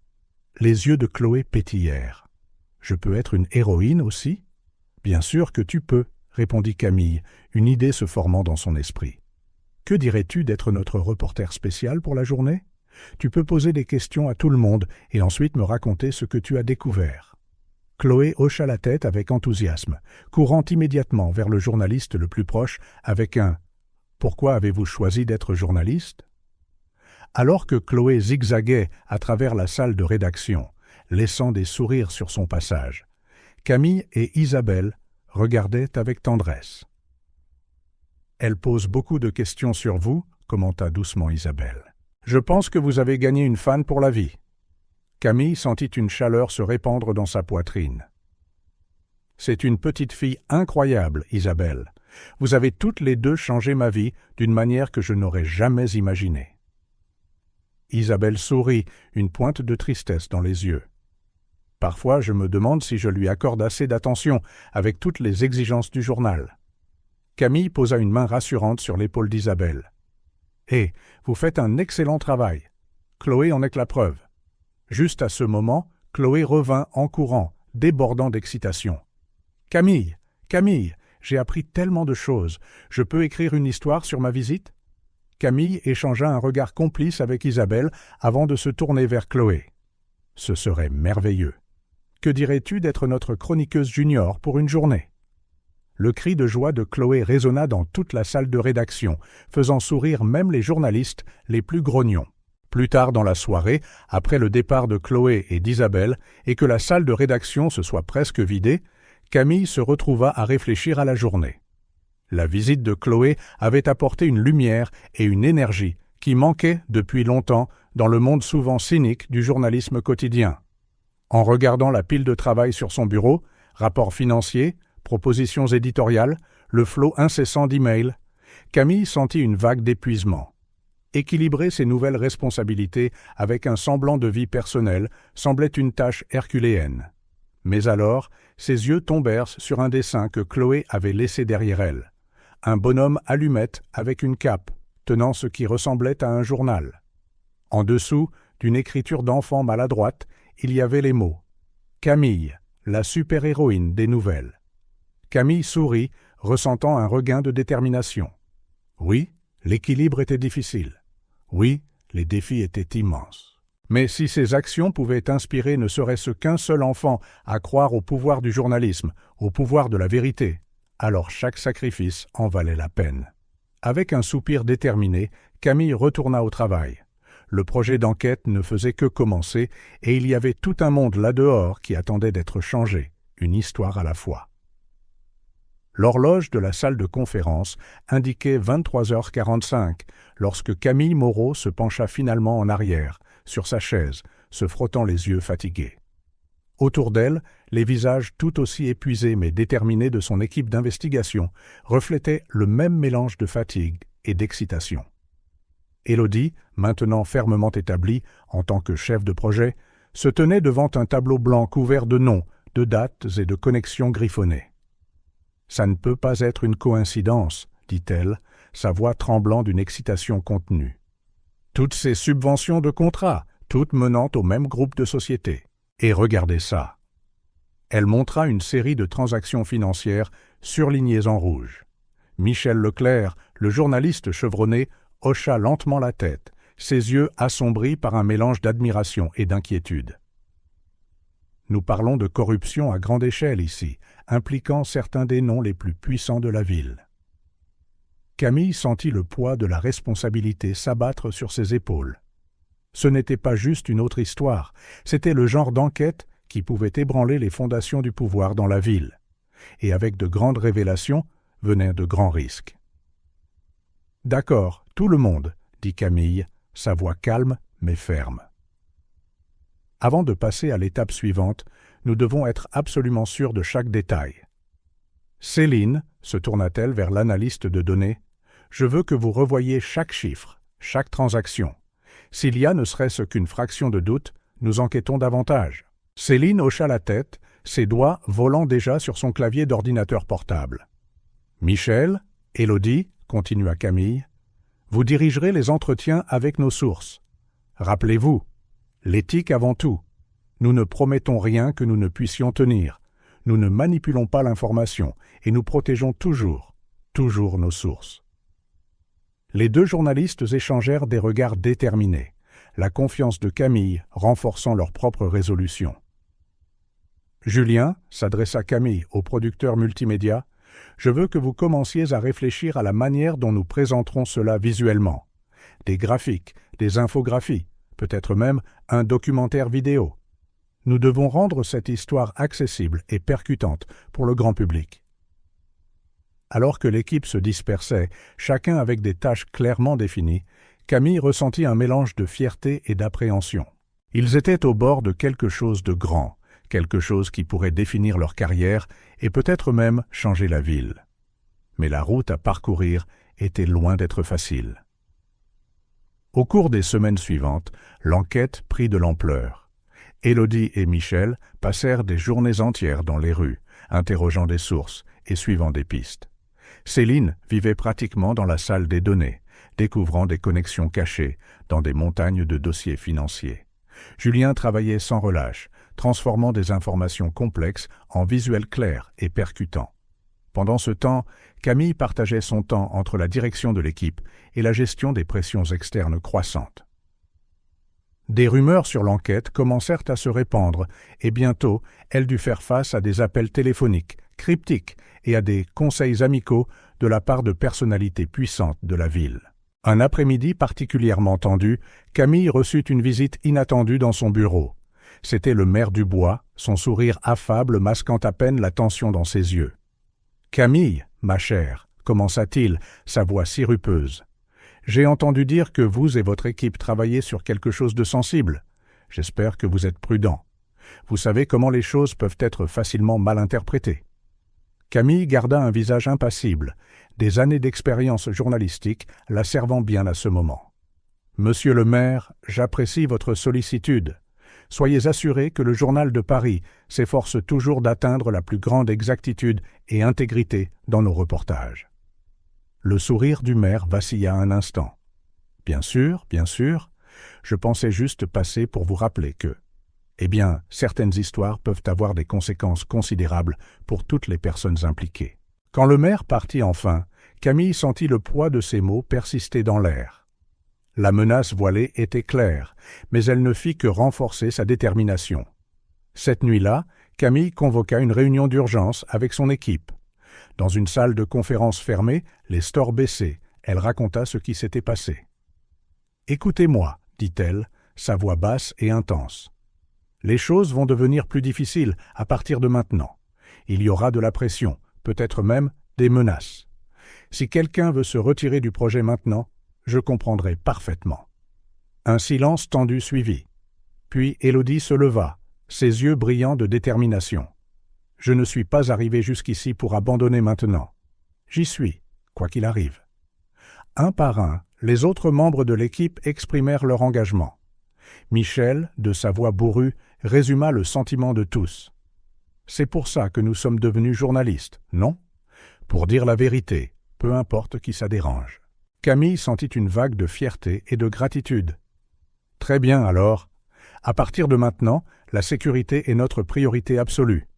S1: Les yeux de Chloé pétillèrent. « Je peux être une héroïne aussi ?»« Bien sûr que tu peux, » répondit Camille, une idée se formant dans son esprit. « Que dirais-tu d'être notre reporter spécial pour la journée ? Tu peux poser des questions à tout le monde et ensuite me raconter ce que tu as découvert. » Chloé hocha la tête avec enthousiasme, courant immédiatement vers le journaliste le plus proche avec un « Pourquoi avez-vous choisi d'être journaliste ?» Alors que Chloé zigzaguait à travers la salle de rédaction, laissant des sourires sur son passage, Camille et Isabelle regardaient avec tendresse. « Elle pose beaucoup de questions sur vous, » commenta doucement Isabelle. « Je pense que vous avez gagné une fan pour la vie. » Camille sentit une chaleur se répandre dans sa poitrine. « C'est une petite fille incroyable, Isabelle. Vous avez toutes les deux changé ma vie d'une manière que je n'aurais jamais imaginée. » Isabelle sourit, une pointe de tristesse dans les yeux. « Parfois, je me demande si je lui accorde assez d'attention avec toutes les exigences du journal. » Camille posa une main rassurante sur l'épaule d'Isabelle. « Hé, vous faites un excellent travail. Chloé en est que la preuve. » Juste à ce moment, Chloé revint en courant, débordant d'excitation. « Camille, Camille, j'ai appris tellement de choses. Je peux écrire une histoire sur ma visite ?» Camille échangea un regard complice avec Isabelle avant de se tourner vers Chloé. « Ce serait merveilleux. Que dirais-tu d'être notre chroniqueuse junior pour une journée ?» Le cri de joie de Chloé résonna dans toute la salle de rédaction, faisant sourire même les journalistes les plus grognons. Plus tard dans la soirée, après le départ de Chloé et d'Isabelle, et que la salle de rédaction se soit presque vidée, Camille se retrouva à réfléchir à la journée. La visite de Chloé avait apporté une lumière et une énergie qui manquaient depuis longtemps dans le monde souvent cynique du journalisme quotidien. En regardant la pile de travail sur son bureau, rapports financiers, propositions éditoriales, le flot incessant d'emails, Camille sentit une vague d'épuisement. Équilibrer ses nouvelles responsabilités avec un semblant de vie personnelle semblait une tâche herculéenne. Mais alors, ses yeux tombèrent sur un dessin que Chloé avait laissé derrière elle. Un bonhomme allumette avec une cape, tenant ce qui ressemblait à un journal. En dessous, d'une écriture d'enfant maladroite, il y avait les mots « Camille, la super-héroïne des nouvelles ». Camille sourit, ressentant un regain de détermination. Oui, l'équilibre était difficile. Oui, les défis étaient immenses. Mais si ces actions pouvaient inspirer ne serait-ce qu'un seul enfant à croire au pouvoir du journalisme, au pouvoir de la vérité, alors chaque sacrifice en valait la peine. Avec un soupir déterminé, Camille retourna au travail. Le projet d'enquête ne faisait que commencer et il y avait tout un monde là-dehors qui attendait d'être changé, une histoire à la fois. L'horloge de la salle de conférence indiquait 23h45 lorsque Camille Moreau se pencha finalement en arrière, sur sa chaise, se frottant les yeux fatigués. Autour d'elle, les visages tout aussi épuisés mais déterminés de son équipe d'investigation reflétaient le même mélange de fatigue et d'excitation. Élodie, maintenant fermement établie en tant que chef de projet, se tenait devant un tableau blanc couvert de noms, de dates et de connexions griffonnées. « Ça ne peut pas être une coïncidence, » dit-elle, sa voix tremblant d'une excitation contenue. « Toutes ces subventions de contrats, toutes menant au même groupe de sociétés. Et regardez ça. » Elle montra une série de transactions financières surlignées en rouge. Michel Leclerc, le journaliste chevronné, hocha lentement la tête, ses yeux assombris par un mélange d'admiration et d'inquiétude. Nous parlons de corruption à grande échelle ici, impliquant certains des noms les plus puissants de la ville. Camille sentit le poids de la responsabilité s'abattre sur ses épaules. Ce n'était pas juste une autre histoire, c'était le genre d'enquête qui pouvait ébranler les fondations du pouvoir dans la ville. Et avec de grandes révélations venaient de grands risques. « D'accord, tout le monde, » dit Camille, sa voix calme mais ferme. « Avant de passer à l'étape suivante, nous devons être absolument sûrs de chaque détail. Céline, se tourna-t-elle vers l'analyste de données, je veux que vous revoyiez chaque chiffre, chaque transaction. S'il y a ne serait-ce qu'une fraction de doute, nous enquêtons davantage. » Céline hocha la tête, ses doigts volant déjà sur son clavier d'ordinateur portable. « Michel, Élodie, continua Camille, vous dirigerez les entretiens avec nos sources. Rappelez-vous, l'éthique avant tout. Nous ne promettons rien que nous ne puissions tenir. Nous ne manipulons pas l'information et nous protégeons toujours nos sources. » Les deux journalistes échangèrent des regards déterminés, la confiance de Camille renforçant leur propre résolution. Julien, s'adressa Camille au producteur multimédia, je veux que vous commenciez à réfléchir à la manière dont nous présenterons cela visuellement. Des graphiques, des infographies, peut-être même un documentaire vidéo. Nous devons rendre cette histoire accessible et percutante pour le grand public. Alors que l'équipe se dispersait, chacun avec des tâches clairement définies, Camille ressentit un mélange de fierté et d'appréhension. Ils étaient au bord de quelque chose de grand, quelque chose qui pourrait définir leur carrière et peut-être même changer la ville. Mais la route à parcourir était loin d'être facile. Au cours des semaines suivantes, l'enquête prit de l'ampleur. Élodie et Michel passèrent des journées entières dans les rues, interrogeant des sources et suivant des pistes. Céline vivait pratiquement dans la salle des données, découvrant des connexions cachées dans des montagnes de dossiers financiers. Julien travaillait sans relâche, transformant des informations complexes en visuels clairs et percutants. Pendant ce temps, Camille partageait son temps entre la direction de l'équipe et la gestion des pressions externes croissantes. Des rumeurs sur l'enquête commencèrent à se répandre et bientôt, elle dut faire face à des appels téléphoniques, cryptiques et à des conseils amicaux de la part de personnalités puissantes de la ville. Un après-midi particulièrement tendu, Camille reçut une visite inattendue dans son bureau. C'était le maire Dubois, son sourire affable masquant à peine la tension dans ses yeux. « Camille, ma chère, commença-t-il, sa voix sirupeuse. « J'ai entendu dire que vous et votre équipe travaillez sur quelque chose de sensible. J'espère que vous êtes prudent. Vous savez comment les choses peuvent être facilement mal interprétées. » Camille garda un visage impassible, des années d'expérience journalistique la servant bien à ce moment. « Monsieur le maire, j'apprécie votre sollicitude. Soyez assuré que le Journal de Paris s'efforce toujours d'atteindre la plus grande exactitude et intégrité dans nos reportages. » Le sourire du maire vacilla un instant. « Bien sûr, je pensais juste passer pour vous rappeler que... » Eh bien, certaines histoires peuvent avoir des conséquences considérables pour toutes les personnes impliquées. Quand le maire partit enfin, Camille sentit le poids de ces mots persister dans l'air. La menace voilée était claire, mais elle ne fit que renforcer sa détermination. Cette nuit-là, Camille convoqua une réunion d'urgence avec son équipe. Dans une salle de conférence fermée, les stores baissés, elle raconta ce qui s'était passé. « Écoutez-moi, dit-elle, sa voix basse et intense. Les choses vont devenir plus difficiles à partir de maintenant. Il y aura de la pression, peut-être même des menaces. Si quelqu'un veut se retirer du projet maintenant, je comprendrai parfaitement. Un silence tendu suivit. Puis Élodie se leva, ses yeux brillants de détermination. « Je ne suis pas arrivé jusqu'ici pour abandonner maintenant. J'y suis, quoi qu'il arrive. » Un par un, les autres membres de l'équipe exprimèrent leur engagement. Michel, de sa voix bourrue, résuma le sentiment de tous. « C'est pour ça que nous sommes devenus journalistes, non ? Pour dire la vérité, peu importe qui ça dérange. » Camille sentit une vague de fierté et de gratitude. « Très bien alors. À partir de maintenant, la sécurité est notre priorité absolue.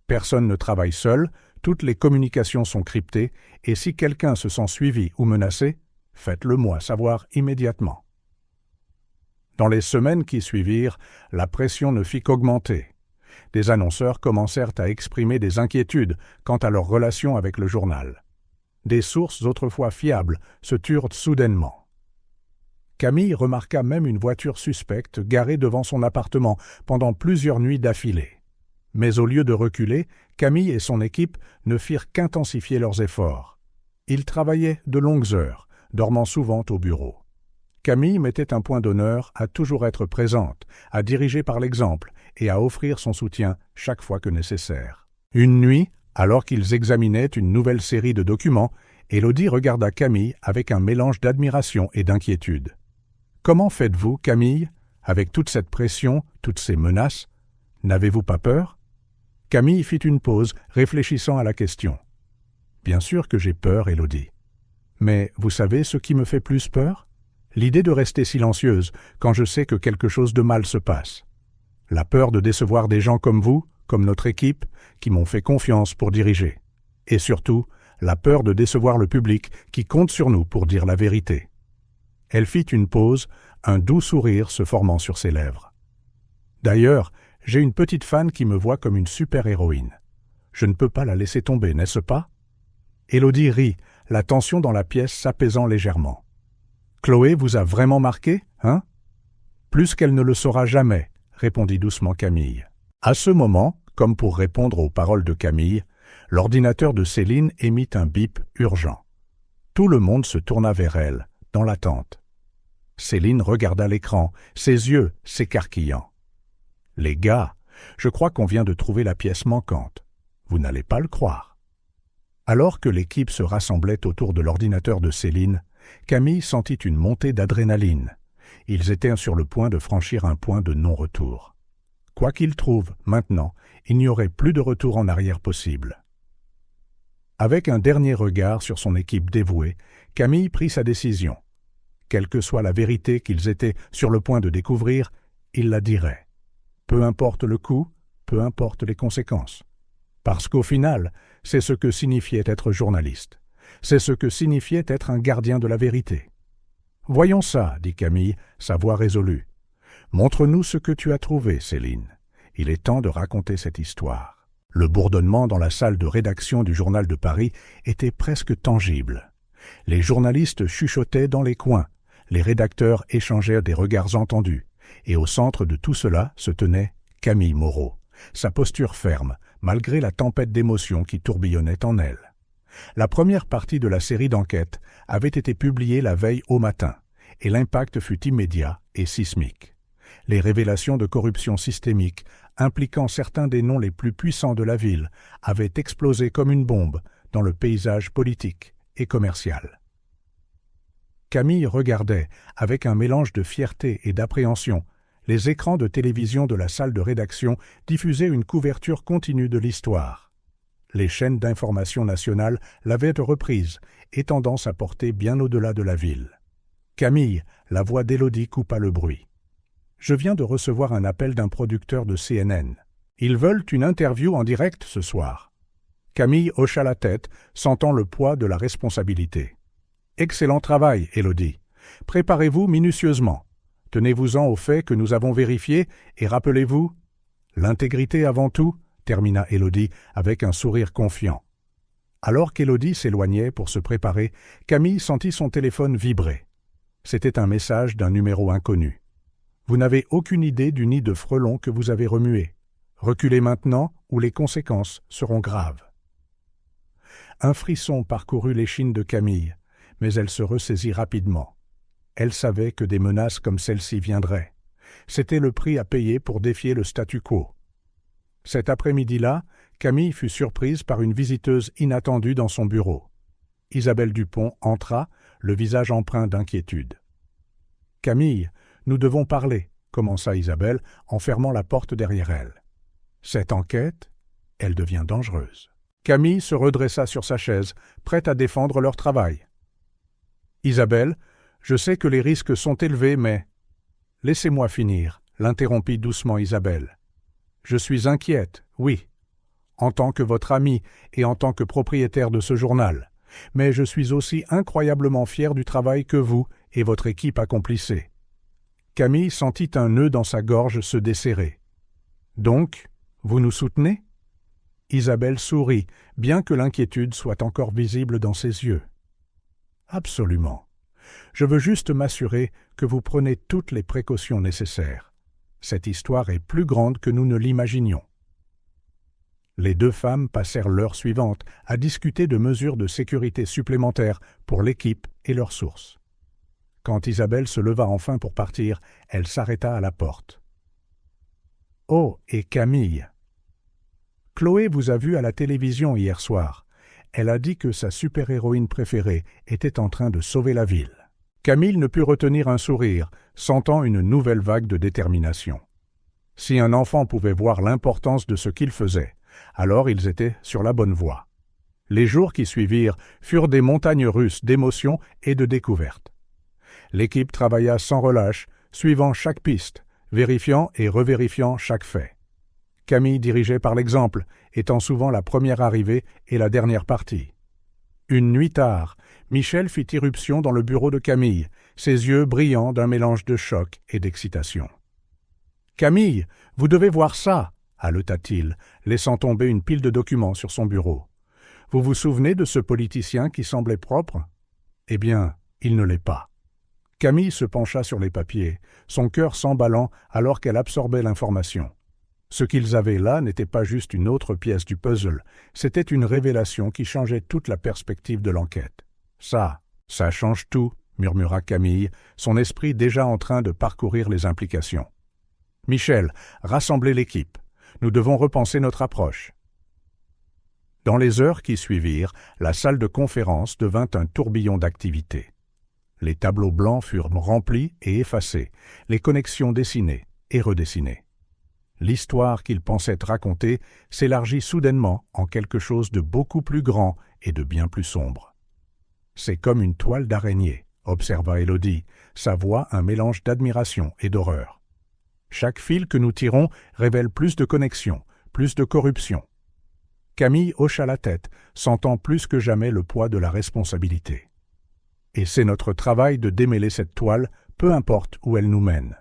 S1: Personne ne travaille seul, toutes les communications sont cryptées, et si quelqu'un se sent suivi ou menacé, faites-le moi savoir immédiatement. » Dans les semaines qui suivirent, la pression ne fit qu'augmenter. Des annonceurs commencèrent à exprimer des inquiétudes quant à leur relation avec le journal. Des sources autrefois fiables se turent soudainement. Camille remarqua même une voiture suspecte garée devant son appartement pendant plusieurs nuits d'affilée. Mais au lieu de reculer, Camille et son équipe ne firent qu'intensifier leurs efforts. Ils travaillaient de longues heures, dormant souvent au bureau. Camille mettait un point d'honneur à toujours être présente, à diriger par l'exemple et à offrir son soutien chaque fois que nécessaire. Une nuit, alors qu'ils examinaient une nouvelle série de documents, Élodie regarda Camille avec un mélange d'admiration et d'inquiétude. « Comment faites-vous, Camille, avec toute cette pression, toutes ces menaces? N'avez-vous pas peur ?» Camille fit une pause, réfléchissant à la question. « Bien sûr que j'ai peur, Élodie. Mais vous savez ce qui me fait plus peur ? L'idée de rester silencieuse quand je sais que quelque chose de mal se passe. La peur de décevoir des gens comme vous, comme notre équipe, qui m'ont fait confiance pour diriger. Et surtout, la peur de décevoir le public qui compte sur nous pour dire la vérité. » Elle fit une pause, un doux sourire se formant sur ses lèvres. « D'ailleurs, j'ai une petite fan qui me voit comme une super-héroïne. Je ne peux pas la laisser tomber, n'est-ce pas ?» Élodie rit, la tension dans la pièce s'apaisant légèrement. « Chloé vous a vraiment marqué, hein ?»« Plus qu'elle ne le saura jamais, » répondit doucement Camille. À ce moment, comme pour répondre aux paroles de Camille, l'ordinateur de Céline émit un bip urgent. Tout le monde se tourna vers elle, dans l'attente. Céline regarda l'écran, ses yeux s'écarquillant. « Les gars, je crois qu'on vient de trouver la pièce manquante. Vous n'allez pas le croire. » Alors que l'équipe se rassemblait autour de l'ordinateur de Céline, Camille sentit une montée d'adrénaline. Ils étaient sur le point de franchir un point de non-retour. Quoi qu'ils trouvent, maintenant, il n'y aurait plus de retour en arrière possible. Avec un dernier regard sur son équipe dévouée, Camille prit sa décision. Quelle que soit la vérité qu'ils étaient sur le point de découvrir, ils la diraient. Peu importe le coût, peu importe les conséquences. Parce qu'au final, c'est ce que signifiait être journaliste. C'est ce que signifiait être un gardien de la vérité. « Voyons ça, » dit Camille, sa voix résolue. « Montre-nous ce que tu as trouvé, Céline. Il est temps de raconter cette histoire. » Le bourdonnement dans la salle de rédaction du Journal de Paris était presque tangible. Les journalistes chuchotaient dans les coins, les rédacteurs échangèrent des regards entendus, et au centre de tout cela se tenait Camille Moreau, sa posture ferme, malgré la tempête d'émotions qui tourbillonnait en elle. La première partie de la série d'enquêtes avait été publiée la veille au matin, et l'impact fut immédiat et sismique. Les révélations de corruption systémique, impliquant certains des noms les plus puissants de la ville, avaient explosé comme une bombe dans le paysage politique et commercial. Camille regardait, avec un mélange de fierté et d'appréhension, les écrans de télévision de la salle de rédaction diffusaient une couverture continue de l'histoire. Les chaînes d'information nationales l'avaient reprise, étendant sa portée bien au-delà de la ville. Camille, la voix d'Élodie coupa le bruit. « Je viens de recevoir un appel d'un producteur de CNN. Ils veulent une interview en direct ce soir. » Camille hocha la tête, sentant le poids de la responsabilité. « Excellent travail, Élodie. Préparez-vous minutieusement. Tenez-vous-en au fait que nous avons vérifié et rappelez-vous, l'intégrité avant tout, termina Élodie avec un sourire confiant. Alors qu'Élodie s'éloignait pour se préparer, Camille sentit son téléphone vibrer. C'était un message d'un numéro inconnu. « Vous n'avez aucune idée du nid de frelons que vous avez remué. Reculez maintenant ou les conséquences seront graves. » Un frisson parcourut l'échine de Camille, mais elle se ressaisit rapidement. Elle savait que des menaces comme celle-ci viendraient. C'était le prix à payer pour défier le statu quo. Cet après-midi-là, Camille fut surprise par une visiteuse inattendue dans son bureau. Isabelle Dupont entra, le visage empreint d'inquiétude. « Camille, nous devons parler », commença Isabelle en fermant la porte derrière elle. « Cette enquête, elle devient dangereuse. » Camille se redressa sur sa chaise, prête à défendre leur travail. « Isabelle, je sais que les risques sont élevés, mais… » « Laissez-moi finir, » l'interrompit doucement Isabelle. « Je suis inquiète, oui, en tant que votre amie et en tant que propriétaire de ce journal, mais je suis aussi incroyablement fière du travail que vous et votre équipe accomplissez. » Camille sentit un nœud dans sa gorge se desserrer. « Donc, vous nous soutenez ?» Isabelle sourit, bien que l'inquiétude soit encore visible dans ses yeux. « Absolument. Je veux juste m'assurer que vous prenez toutes les précautions nécessaires. Cette histoire est plus grande que nous ne l'imaginions. » Les deux femmes passèrent l'heure suivante à discuter de mesures de sécurité supplémentaires pour l'équipe et leurs sources. Quand Isabelle se leva enfin pour partir, elle s'arrêta à la porte. « Oh, et Camille ! Chloé vous a vu à la télévision hier soir. Elle a dit que sa super-héroïne préférée était en train de sauver la ville. » Camille ne put retenir un sourire, sentant une nouvelle vague de détermination. Si un enfant pouvait voir l'importance de ce qu'il faisait, alors ils étaient sur la bonne voie. Les jours qui suivirent furent des montagnes russes d'émotions et de découvertes. L'équipe travailla sans relâche, suivant chaque piste, vérifiant et revérifiant chaque fait. Camille dirigeait par l'exemple, étant souvent la première arrivée et la dernière partie. Une nuit tard, Michel fit irruption dans le bureau de Camille, ses yeux brillants d'un mélange de choc et d'excitation. « Camille, vous devez voir ça !» haleta-t-il, laissant tomber une pile de documents sur son bureau. « Vous vous souvenez de ce politicien qui semblait propre ? Eh bien, il ne l'est pas. » Camille se pencha sur les papiers, son cœur s'emballant alors qu'elle absorbait l'information. Ce qu'ils avaient là n'était pas juste une autre pièce du puzzle, c'était une révélation qui changeait toute la perspective de l'enquête. « Ça change tout », murmura Camille, son esprit déjà en train de parcourir les implications. « Michel, rassemblez l'équipe. Nous devons repenser notre approche. » Dans les heures qui suivirent, la salle de conférence devint un tourbillon d'activités. Les tableaux blancs furent remplis et effacés, les connexions dessinées et redessinées. L'histoire qu'ils pensaient raconter s'élargit soudainement en quelque chose de beaucoup plus grand et de bien plus sombre. « C'est comme une toile d'araignée », observa Élodie, sa voix un mélange d'admiration et d'horreur. « Chaque fil que nous tirons révèle plus de connexions, plus de corruption. » Camille hocha la tête, sentant plus que jamais le poids de la responsabilité. « Et c'est notre travail de démêler cette toile, peu importe où elle nous mène. »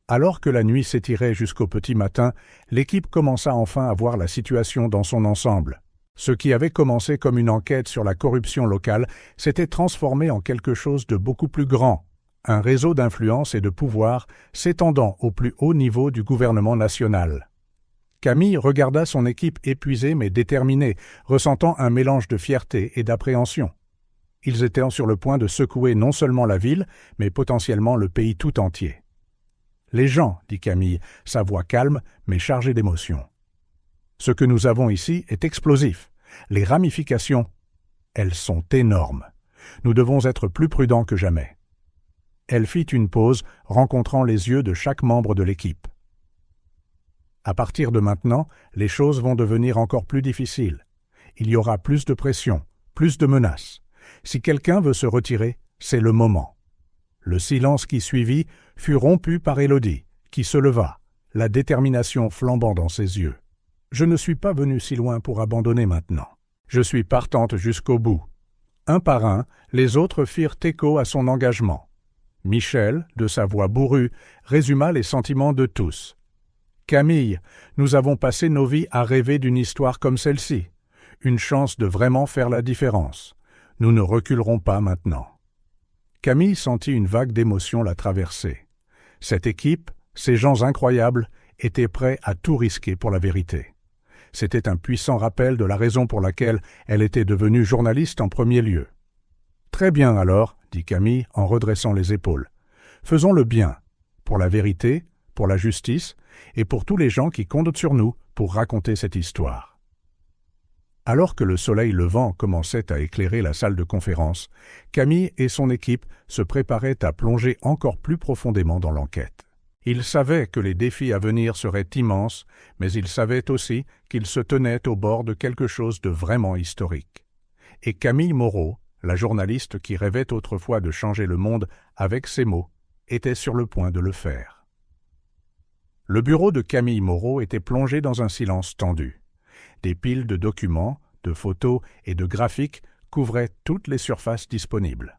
S1: Alors que la nuit s'étirait jusqu'au petit matin, l'équipe commença enfin à voir la situation dans son ensemble. Ce qui avait commencé comme une enquête sur la corruption locale s'était transformé en quelque chose de beaucoup plus grand, un réseau d'influence et de pouvoir s'étendant au plus haut niveau du gouvernement national. Camille regarda son équipe épuisée mais déterminée, ressentant un mélange de fierté et d'appréhension. Ils étaient sur le point de secouer non seulement la ville, mais potentiellement le pays tout entier. « Les gens, » dit Camille, sa voix calme mais chargée d'émotion. « Ce que nous avons ici est explosif. Les ramifications, elles sont énormes. Nous devons être plus prudents que jamais. » Elle fit une pause, rencontrant les yeux de chaque membre de l'équipe. « À partir de maintenant, les choses vont devenir encore plus difficiles. Il y aura plus de pression, plus de menaces. Si quelqu'un veut se retirer, c'est le moment. » Le silence qui suivit fut rompu par Élodie, qui se leva, la détermination flambant dans ses yeux. « Je ne suis pas venue si loin pour abandonner maintenant. Je suis partante jusqu'au bout. » Un par un, les autres firent écho à son engagement. Michel, de sa voix bourrue, résuma les sentiments de tous. « Camille, nous avons passé nos vies à rêver d'une histoire comme celle-ci. Une chance de vraiment faire la différence. Nous ne reculerons pas maintenant. » Camille sentit une vague d'émotion la traverser. Cette équipe, ces gens incroyables, étaient prêts à tout risquer pour la vérité. C'était un puissant rappel de la raison pour laquelle elle était devenue journaliste en premier lieu. « Très bien alors, dit Camille en redressant les épaules. Faisons le bien, pour la vérité, pour la justice et pour tous les gens qui comptent sur nous pour raconter cette histoire. » Alors que le soleil levant commençait à éclairer la salle de conférence, Camille et son équipe se préparaient à plonger encore plus profondément dans l'enquête. Ils savaient que les défis à venir seraient immenses, mais ils savaient aussi qu'ils se tenaient au bord de quelque chose de vraiment historique. Et Camille Moreau, la journaliste qui rêvait autrefois de changer le monde avec ses mots, était sur le point de le faire. Le bureau de Camille Moreau était plongé dans un silence tendu. Des piles de documents, de photos et de graphiques couvraient toutes les surfaces disponibles.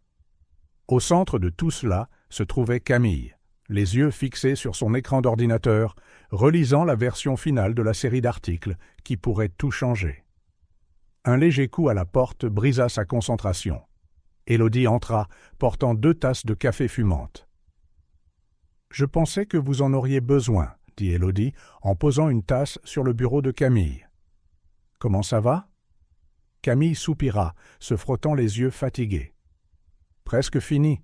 S1: Au centre de tout cela se trouvait Camille, les yeux fixés sur son écran d'ordinateur, relisant la version finale de la série d'articles qui pourrait tout changer. Un léger coup à la porte brisa sa concentration. Élodie entra, portant 2 tasses de café fumantes. « Je pensais que vous en auriez besoin, » dit Élodie en posant une tasse sur le bureau de Camille. « Comment ça va ?» Camille soupira, se frottant les yeux fatigués. « Presque fini.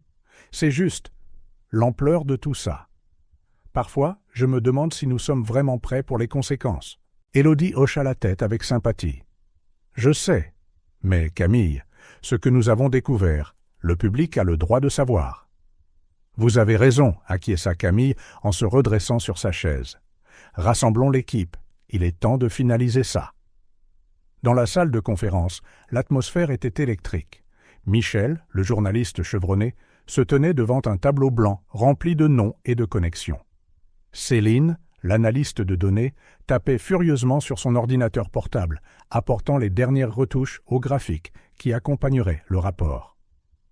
S1: C'est juste l'ampleur de tout ça. Parfois, je me demande si nous sommes vraiment prêts pour les conséquences. » Élodie hocha la tête avec sympathie. « Je sais. Mais Camille, ce que nous avons découvert, le public a le droit de savoir. » « Vous avez raison, » acquiesça Camille en se redressant sur sa chaise. « Rassemblons l'équipe. Il est temps de finaliser ça. » Dans la salle de conférence, l'atmosphère était électrique. Michel, le journaliste chevronné, se tenait devant un tableau blanc rempli de noms et de connexions. Céline, l'analyste de données, tapait furieusement sur son ordinateur portable, apportant les dernières retouches aux graphiques qui accompagneraient le rapport.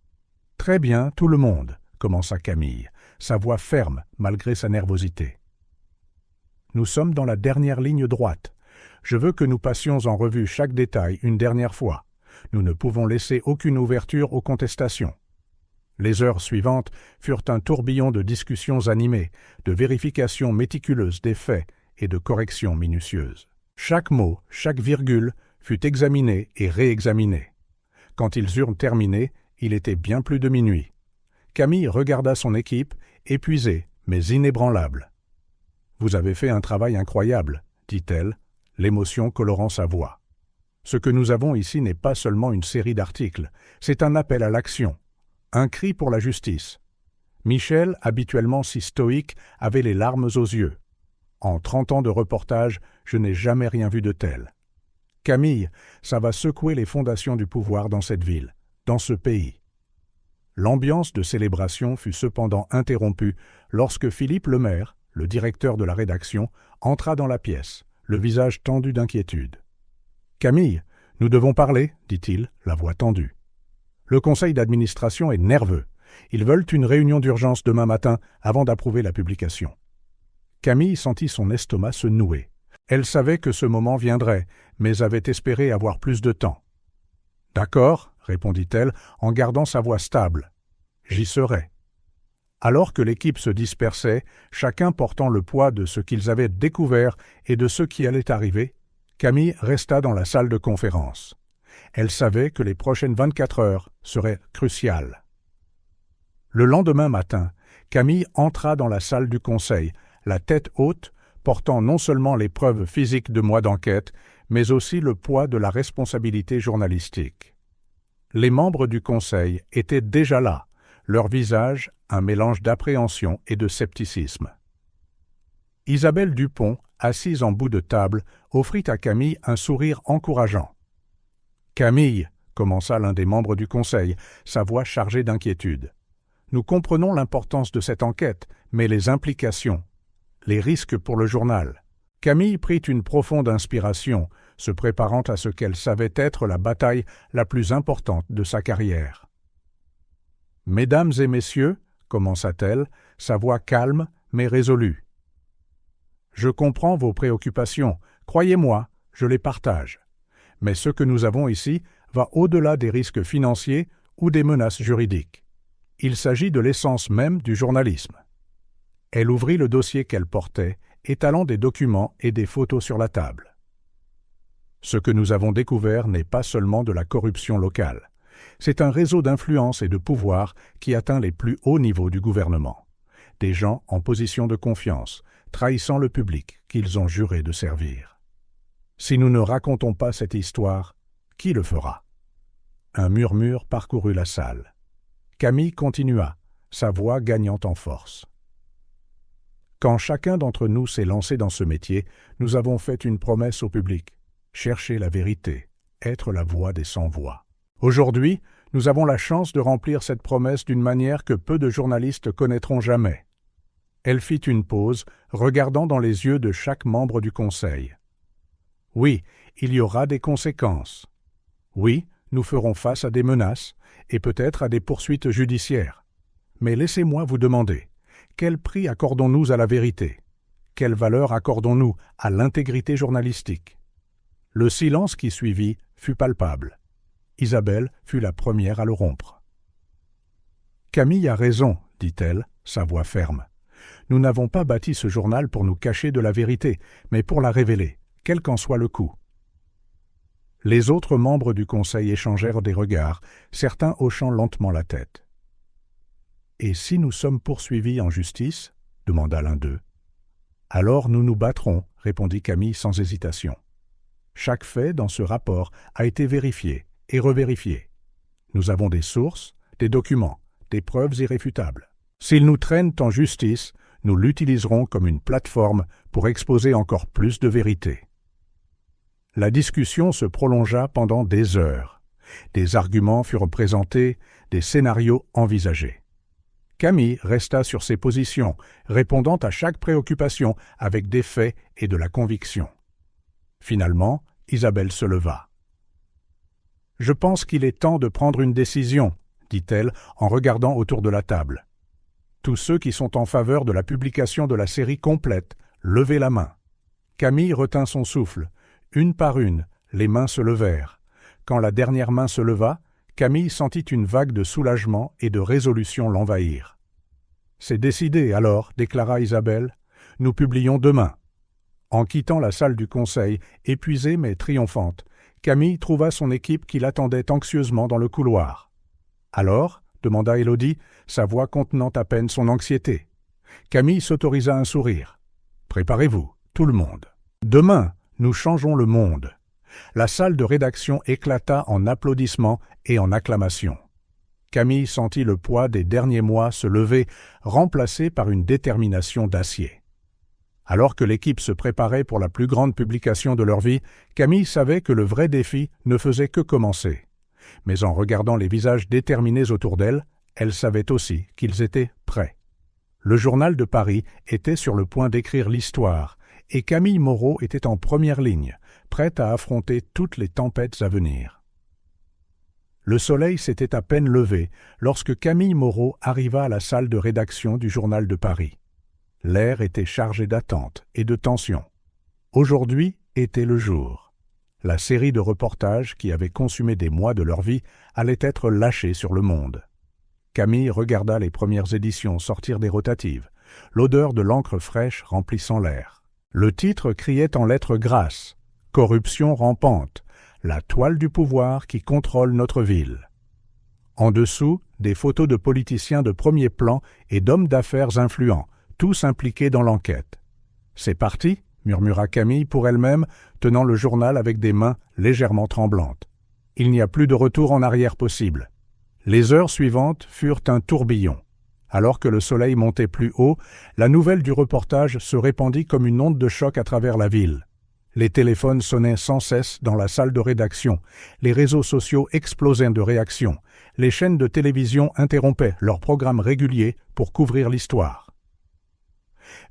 S1: « Très bien, tout le monde, » commença Camille, sa voix ferme malgré sa nervosité. « Nous sommes dans la dernière ligne droite. Je veux que nous passions en revue chaque détail une dernière fois. Nous ne pouvons laisser aucune ouverture aux contestations. » Les heures suivantes furent un tourbillon de discussions animées, de vérifications méticuleuses des faits et de corrections minutieuses. Chaque mot, chaque virgule fut examiné et réexaminé. Quand ils eurent terminé, il était bien plus de minuit. Camille regarda son équipe, épuisée mais inébranlable. « Vous avez fait un travail incroyable, » dit-elle, l'émotion colorant sa voix. « Ce que nous avons ici n'est pas seulement une série d'articles, c'est un appel à l'action, un cri pour la justice. » Michel, habituellement si stoïque, avait les larmes aux yeux. En 30 ans de reportage, je n'ai jamais rien vu de tel. Camille, ça va secouer les fondations du pouvoir dans cette ville, dans ce pays. L'ambiance de célébration fut cependant interrompue lorsque Philippe Lemaire, le directeur de la rédaction, entra dans la pièce, le visage tendu d'inquiétude. « Camille, nous devons parler, » dit-il, la voix tendue. « Le conseil d'administration est nerveux. Ils veulent une réunion d'urgence demain matin avant d'approuver la publication. » Camille sentit son estomac se nouer. Elle savait que ce moment viendrait, mais avait espéré avoir plus de temps. « D'accord, » répondit-elle en gardant sa voix stable. « J'y serai. » Alors que l'équipe se dispersait, chacun portant le poids de ce qu'ils avaient découvert et de ce qui allait arriver, Camille resta dans la salle de conférence. Elle savait que les prochaines 24 heures seraient cruciales. Le lendemain matin, Camille entra dans la salle du conseil, la tête haute, portant non seulement les preuves physiques de mois d'enquête, mais aussi le poids de la responsabilité journalistique. Les membres du conseil étaient déjà là, leur visage un mélange d'appréhension et de scepticisme. Isabelle Dupont, assise en bout de table, offrit à Camille un sourire encourageant. « Camille, » commença l'un des membres du conseil, sa voix chargée d'inquiétude. « Nous comprenons l'importance de cette enquête, mais les implications, les risques pour le journal. » Camille prit une profonde inspiration, se préparant à ce qu'elle savait être la bataille la plus importante de sa carrière. « Mesdames et messieurs, » commença-t-elle, sa voix calme mais résolue. « Je comprends vos préoccupations, croyez-moi, je les partage. Mais ce que nous avons ici va au-delà des risques financiers ou des menaces juridiques. Il s'agit de l'essence même du journalisme. » Elle ouvrit le dossier qu'elle portait, étalant des documents et des photos sur la table. Ce que nous avons découvert n'est pas seulement de la corruption locale. C'est un réseau d'influence et de pouvoir qui atteint les plus hauts niveaux du gouvernement. Des gens en position de confiance, trahissant le public qu'ils ont juré de servir. Si nous ne racontons pas cette histoire, qui le fera? Un murmure parcourut la salle. Camille continua, sa voix gagnant en force. Quand chacun d'entre nous s'est lancé dans ce métier, nous avons fait une promesse au public: chercher la vérité, être la voix des sans-voix. Aujourd'hui, nous avons la chance de remplir cette promesse d'une manière que peu de journalistes connaîtront jamais. Elle fit une pause, regardant dans les yeux de chaque membre du Conseil. Oui, il y aura des conséquences. Oui, nous ferons face à des menaces et peut-être à des poursuites judiciaires. Mais laissez-moi vous demander, quel prix accordons-nous à la vérité? Quelle valeur accordons-nous à l'intégrité journalistique? Le silence qui suivit fut palpable. Isabelle fut la première à le rompre. « Camille a raison, dit-elle, sa voix ferme. Nous n'avons pas bâti ce journal pour nous cacher de la vérité, mais pour la révéler, quel qu'en soit le coût. » Les autres membres du Conseil échangèrent des regards, certains hochant lentement la tête. « Et si nous sommes poursuivis en justice ?» demanda l'un d'eux. « Alors nous nous battrons, » répondit Camille sans hésitation. Chaque fait dans ce rapport a été vérifié et revérifié. Nous avons des sources, des documents, des preuves irréfutables. S'ils nous traînent en justice, nous l'utiliserons comme une plateforme pour exposer encore plus de vérité. La discussion se prolongea pendant des heures. Des arguments furent présentés, des scénarios envisagés. Camille resta sur ses positions, répondant à chaque préoccupation avec des faits et de la conviction. Finalement, Isabelle se leva. « Je pense qu'il est temps de prendre une décision, » dit-elle en regardant autour de la table. « Tous ceux qui sont en faveur de la publication de la série complète, levez la main. » Camille retint son souffle. Une par une, les mains se levèrent. Quand la dernière main se leva, Camille sentit une vague de soulagement et de résolution l'envahir. « C'est décidé alors, » déclara Isabelle. « Nous publions demain. » En quittant la salle du conseil, épuisée mais triomphante, Camille trouva son équipe qui l'attendait anxieusement dans le couloir. « Alors ?» demanda Élodie, sa voix contenant à peine son anxiété. Camille s'autorisa un sourire. « Préparez-vous, tout le monde. Demain, nous changeons le monde. » La salle de rédaction éclata en applaudissements et en acclamations. Camille sentit le poids des derniers mois se lever, remplacé par une détermination d'acier. Alors que l'équipe se préparait pour la plus grande publication de leur vie, Camille savait que le vrai défi ne faisait que commencer. Mais en regardant les visages déterminés autour d'elle, elle savait aussi qu'ils étaient prêts. Le journal de Paris était sur le point d'écrire l'histoire, et Camille Moreau était en première ligne, prête à affronter toutes les tempêtes à venir. Le soleil s'était à peine levé lorsque Camille Moreau arriva à la salle de rédaction du journal de Paris. L'air était chargé d'attente et de tension. Aujourd'hui était le jour. La série de reportages qui avait consumé des mois de leur vie allait être lâchée sur le monde. Camille regarda les premières éditions sortir des rotatives, l'odeur de l'encre fraîche remplissant l'air. Le titre criait en lettres grasses « Corruption rampante, la toile du pouvoir qui contrôle notre ville ». En dessous, des photos de politiciens de premier plan et d'hommes d'affaires influents, tous impliqués dans l'enquête. « C'est parti » murmura Camille pour elle-même, tenant le journal avec des mains légèrement tremblantes. Il n'y a plus de retour en arrière possible. Les heures suivantes furent un tourbillon. Alors que le soleil montait plus haut, la nouvelle du reportage se répandit comme une onde de choc à travers la ville. Les téléphones sonnaient sans cesse dans la salle de rédaction, les réseaux sociaux explosaient de réactions, les chaînes de télévision interrompaient leurs programmes réguliers pour couvrir l'histoire.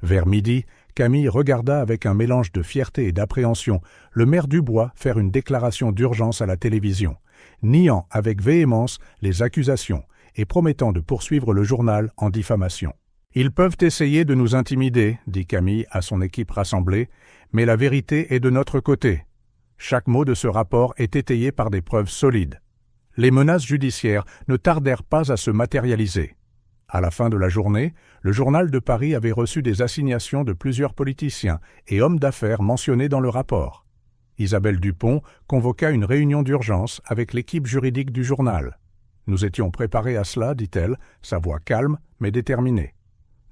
S1: Vers midi, Camille regarda avec un mélange de fierté et d'appréhension le maire Dubois faire une déclaration d'urgence à la télévision, niant avec véhémence les accusations et promettant de poursuivre le journal en diffamation. « Ils peuvent essayer de nous intimider, » dit Camille à son équipe rassemblée, « mais la vérité est de notre côté. Chaque mot de ce rapport est étayé par des preuves solides. Les menaces judiciaires ne tardèrent pas à se matérialiser. À la fin de la journée, le journal de Paris avait reçu des assignations de plusieurs politiciens et hommes d'affaires mentionnés dans le rapport. Isabelle Dupont convoqua une réunion d'urgence avec l'équipe juridique du journal. Nous étions préparés à cela, dit-elle, sa voix calme mais déterminée.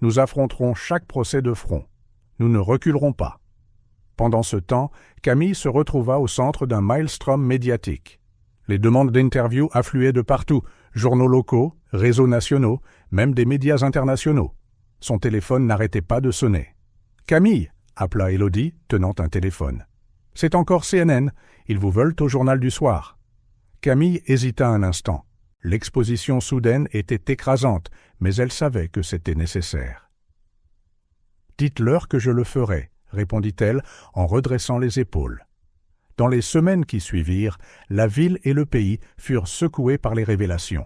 S1: Nous affronterons chaque procès de front. Nous ne reculerons pas. Pendant ce temps, Camille se retrouva au centre d'un maelstrom médiatique. Les demandes d'interview affluaient de partout, journaux locaux, réseaux nationaux, même des médias internationaux. Son téléphone n'arrêtait pas de sonner. « Camille !» appela Élodie, tenant un téléphone. « C'est encore CNN, ils vous veulent au journal du soir. » Camille hésita un instant. L'exposition soudaine était écrasante, mais elle savait que c'était nécessaire. « Dites-leur que je le ferai, » répondit-elle en redressant les épaules. Dans les semaines qui suivirent, la ville et le pays furent secoués par les révélations.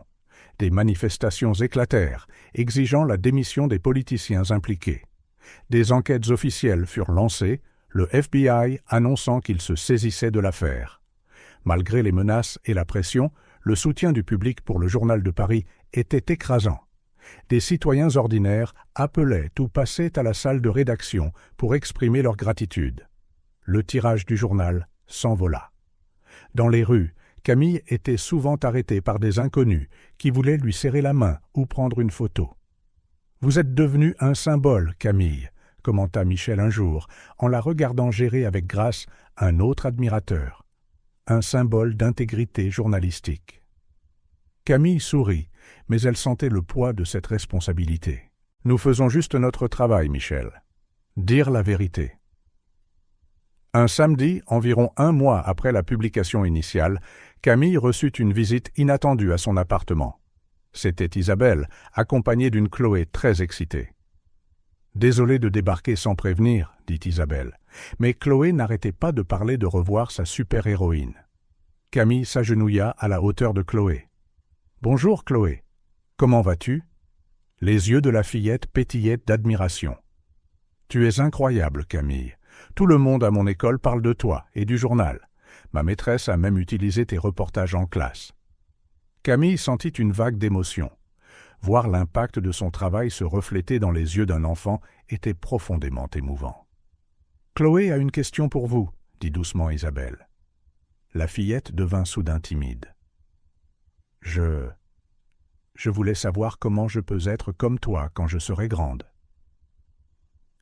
S1: Des manifestations éclatèrent, exigeant la démission des politiciens impliqués. Des enquêtes officielles furent lancées, le FBI annonçant qu'il se saisissait de l'affaire. Malgré les menaces et la pression, le soutien du public pour le Journal de Paris était écrasant. Des citoyens ordinaires appelaient ou passaient à la salle de rédaction pour exprimer leur gratitude. Le tirage du journal s'envola. Dans les rues, Camille était souvent arrêtée par des inconnus qui voulaient lui serrer la main ou prendre une photo. « Vous êtes devenue un symbole, Camille », commenta Michel un jour, en la regardant gérer avec grâce un autre admirateur. Un symbole d'intégrité journalistique. Camille sourit, mais elle sentait le poids de cette responsabilité. « Nous faisons juste notre travail, Michel. Dire la vérité. » Un samedi, environ un mois après la publication initiale, Camille reçut une visite inattendue à son appartement. C'était Isabelle, accompagnée d'une Chloé très excitée. « Désolée de débarquer sans prévenir, » dit Isabelle, mais Chloé n'arrêtait pas de parler de revoir sa super-héroïne. Camille s'agenouilla à la hauteur de Chloé. « Bonjour Chloé, comment vas-tu ?» Les yeux de la fillette pétillaient d'admiration. « Tu es incroyable, Camille. Tout le monde à mon école parle de toi et du journal. Ma maîtresse a même utilisé tes reportages en classe. » Camille sentit une vague d'émotion. Voir l'impact de son travail se refléter dans les yeux d'un enfant était profondément émouvant. « Chloé a une question pour vous, » dit doucement Isabelle. La fillette devint soudain timide. « Je voulais savoir comment je peux être comme toi quand je serai grande. »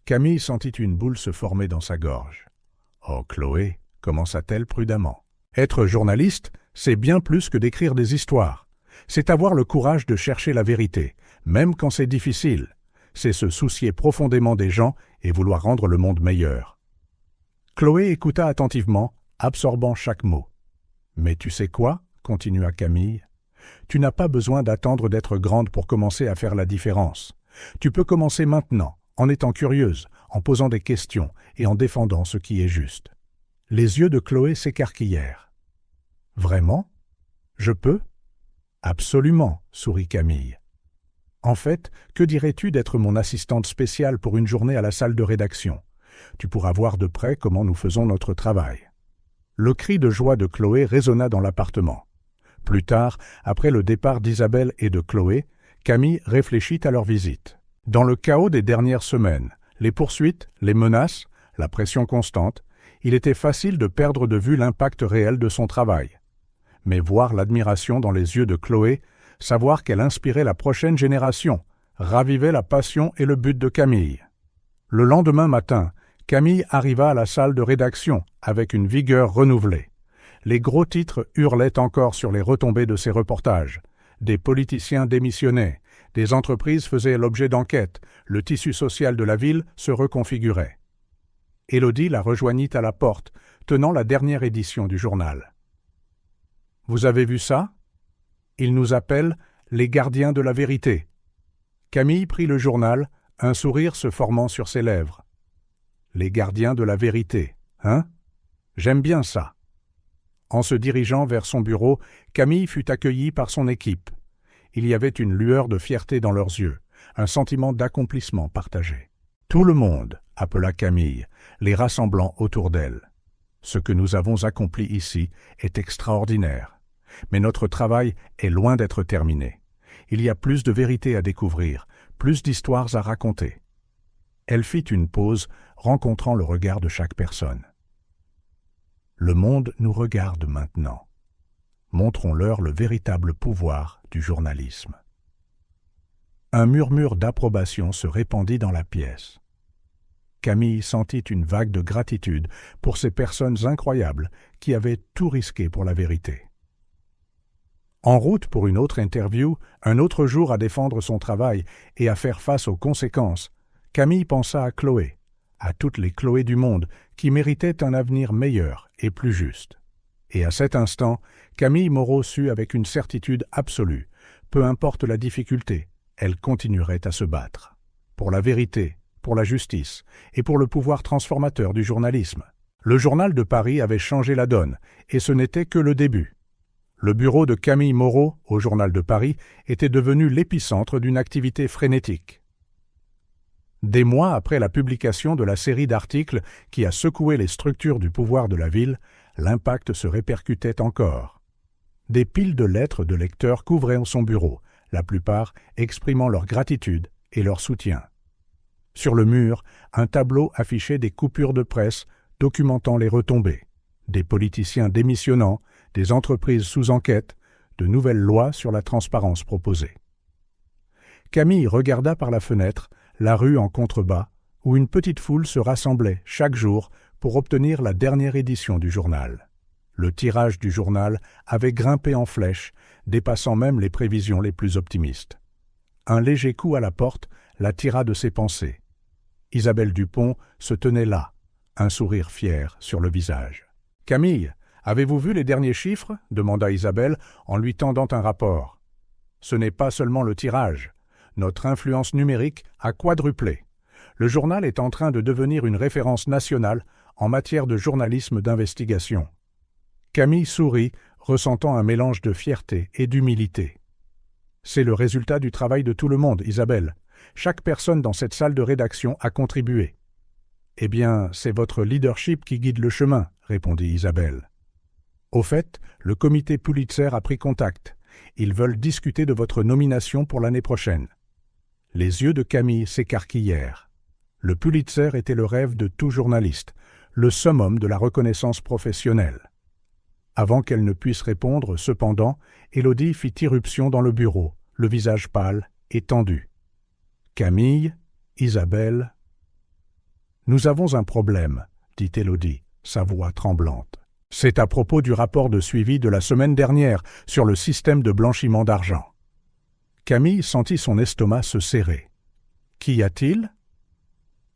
S1: Camille sentit une boule se former dans sa gorge. « Oh, Chloé !» commença-t-elle prudemment. « Être journaliste, c'est bien plus que d'écrire des histoires. C'est avoir le courage de chercher la vérité, même quand c'est difficile. C'est se soucier profondément des gens et vouloir rendre le monde meilleur. » Chloé écouta attentivement, absorbant chaque mot. « Mais tu sais quoi ?» continua Camille. « Tu n'as pas besoin d'attendre d'être grande pour commencer à faire la différence. Tu peux commencer maintenant, en étant curieuse, en posant des questions et en défendant ce qui est juste. » Les yeux de Chloé s'écarquillèrent. « Vraiment ? Je peux ? » ?»« Absolument, » sourit Camille. « En fait, que dirais-tu d'être mon assistante spéciale pour une journée à la salle de rédaction ? Tu pourras voir de près comment nous faisons notre travail. » Le cri de joie de Chloé résonna dans l'appartement. Plus tard, après le départ d'Isabelle et de Chloé, Camille réfléchit à leur visite. Dans le chaos des dernières semaines, les poursuites, les menaces, la pression constante, il était facile de perdre de vue l'impact réel de son travail. Mais voir l'admiration dans les yeux de Chloé, savoir qu'elle inspirait la prochaine génération, ravivait la passion et le but de Camille. Le lendemain matin, Camille arriva à la salle de rédaction avec une vigueur renouvelée. Les gros titres hurlaient encore sur les retombées de ses reportages. Des politiciens démissionnaient, des entreprises faisaient l'objet d'enquêtes, le tissu social de la ville se reconfigurait. Élodie la rejoignit à la porte, tenant la dernière édition du journal. « Vous avez vu ça ? Ils nous appellent les gardiens de la vérité. » Camille prit le journal, un sourire se formant sur ses lèvres. « Les gardiens de la vérité, hein ? J'aime bien ça. » En se dirigeant vers son bureau, Camille fut accueillie par son équipe. Il y avait une lueur de fierté dans leurs yeux, un sentiment d'accomplissement partagé. « Tout le monde !» appela Camille, les rassemblant autour d'elle. « Ce que nous avons accompli ici est extraordinaire. Mais notre travail est loin d'être terminé. Il y a plus de vérités à découvrir, plus d'histoires à raconter. » Elle fit une pause, rencontrant le regard de chaque personne. Le monde nous regarde maintenant. Montrons-leur le véritable pouvoir du journalisme. Un murmure d'approbation se répandit dans la pièce. Camille sentit une vague de gratitude pour ces personnes incroyables qui avaient tout risqué pour la vérité. En route pour une autre interview, un autre jour à défendre son travail et à faire face aux conséquences, Camille pensa à Chloé, à toutes les Chloé du monde qui méritaient un avenir meilleur et plus juste. Et à cet instant, Camille Moreau sut avec une certitude absolue, peu importe la difficulté, elle continuerait à se battre. Pour la vérité, pour la justice et pour le pouvoir transformateur du journalisme. Le Journal de Paris avait changé la donne, et ce n'était que le début. Le bureau de Camille Moreau, au Journal de Paris, était devenu l'épicentre d'une activité frénétique. Des mois après la publication de la série d'articles qui a secoué les structures du pouvoir de la ville, l'impact se répercutait encore. Des piles de lettres de lecteurs couvraient son bureau, la plupart exprimant leur gratitude et leur soutien. Sur le mur, un tableau affichait des coupures de presse documentant les retombées, des politiciens démissionnant, des entreprises sous enquête, de nouvelles lois sur la transparence proposées. Camille regarda par la fenêtre la rue en contrebas, où une petite foule se rassemblait chaque jour pour obtenir la dernière édition du journal. Le tirage du journal avait grimpé en flèche, dépassant même les prévisions les plus optimistes. Un léger coup à la porte la tira de ses pensées. Isabelle Dupont se tenait là, un sourire fier sur le visage. « Camille, avez-vous vu les derniers chiffres » demanda Isabelle en lui tendant un rapport. « Ce n'est pas seulement le tirage. Notre influence numérique a quadruplé. Le journal est en train de devenir une référence nationale en matière de journalisme d'investigation. » Camille sourit, ressentant un mélange de fierté et d'humilité. « C'est le résultat du travail de tout le monde, Isabelle. Chaque personne dans cette salle de rédaction a contribué. »« Eh bien, c'est votre leadership qui guide le chemin, » répondit Isabelle. « Au fait, le comité Pulitzer a pris contact. Ils veulent discuter de votre nomination pour l'année prochaine. » Les yeux de Camille s'écarquillèrent. Le Pulitzer était le rêve de tout journaliste, le summum de la reconnaissance professionnelle. Avant qu'elle ne puisse répondre, cependant, Élodie fit irruption dans le bureau, le visage pâle et tendu. Camille, Isabelle. « Nous avons un problème, » dit Élodie, sa voix tremblante. « C'est à propos du rapport de suivi de la semaine dernière sur le système de blanchiment d'argent. » Camille sentit son estomac se serrer. « Qu'y a-t-il »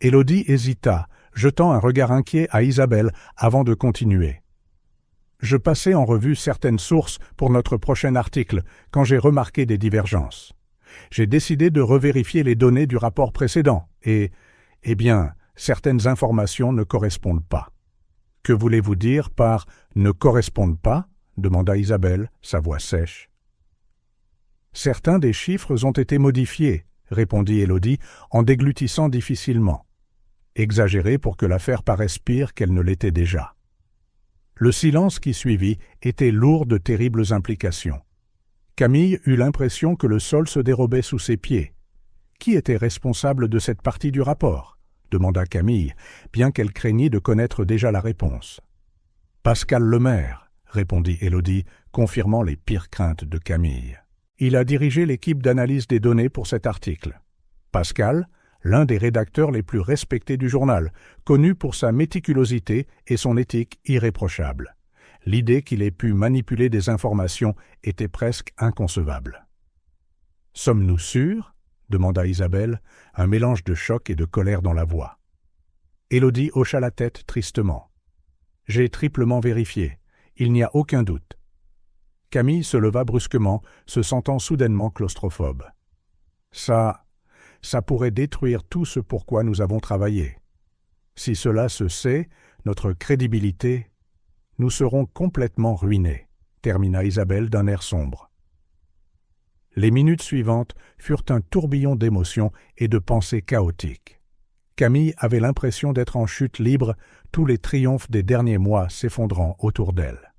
S1: Élodie hésita, jetant un regard inquiet à Isabelle avant de continuer. « Je passais en revue certaines sources pour notre prochain article quand j'ai remarqué des divergences. J'ai décidé de revérifier les données du rapport précédent et, eh bien, certaines informations ne correspondent pas. »« Que voulez-vous dire par « ne correspondent pas » demanda Isabelle, sa voix sèche. « Certains des chiffres ont été modifiés, » répondit Élodie en déglutissant difficilement. Exagérés pour que l'affaire paraisse pire qu'elle ne l'était déjà. Le silence qui suivit était lourd de terribles implications. Camille eut l'impression que le sol se dérobait sous ses pieds. « Qui était responsable de cette partie du rapport » demanda Camille, bien qu'elle craignît de connaître déjà la réponse. « Pascal Lemaire » répondit Élodie, confirmant les pires craintes de Camille. Il a dirigé l'équipe d'analyse des données pour cet article. Pascal, l'un des rédacteurs les plus respectés du journal, connu pour sa méticulosité et son éthique irréprochable. L'idée qu'il ait pu manipuler des informations était presque inconcevable. « Sommes-nous sûrs » demanda Isabelle, un mélange de choc et de colère dans la voix. Élodie hocha la tête tristement. « J'ai triplement vérifié. Il n'y a aucun doute. » Camille se leva brusquement, se sentant soudainement claustrophobe. « Ça pourrait détruire tout ce pour quoi nous avons travaillé. Si cela se sait, notre crédibilité, nous serons complètement ruinés, » termina Isabelle d'un air sombre. Les minutes suivantes furent un tourbillon d'émotions et de pensées chaotiques. Camille avait l'impression d'être en chute libre, tous les triomphes des derniers mois s'effondrant autour d'elle.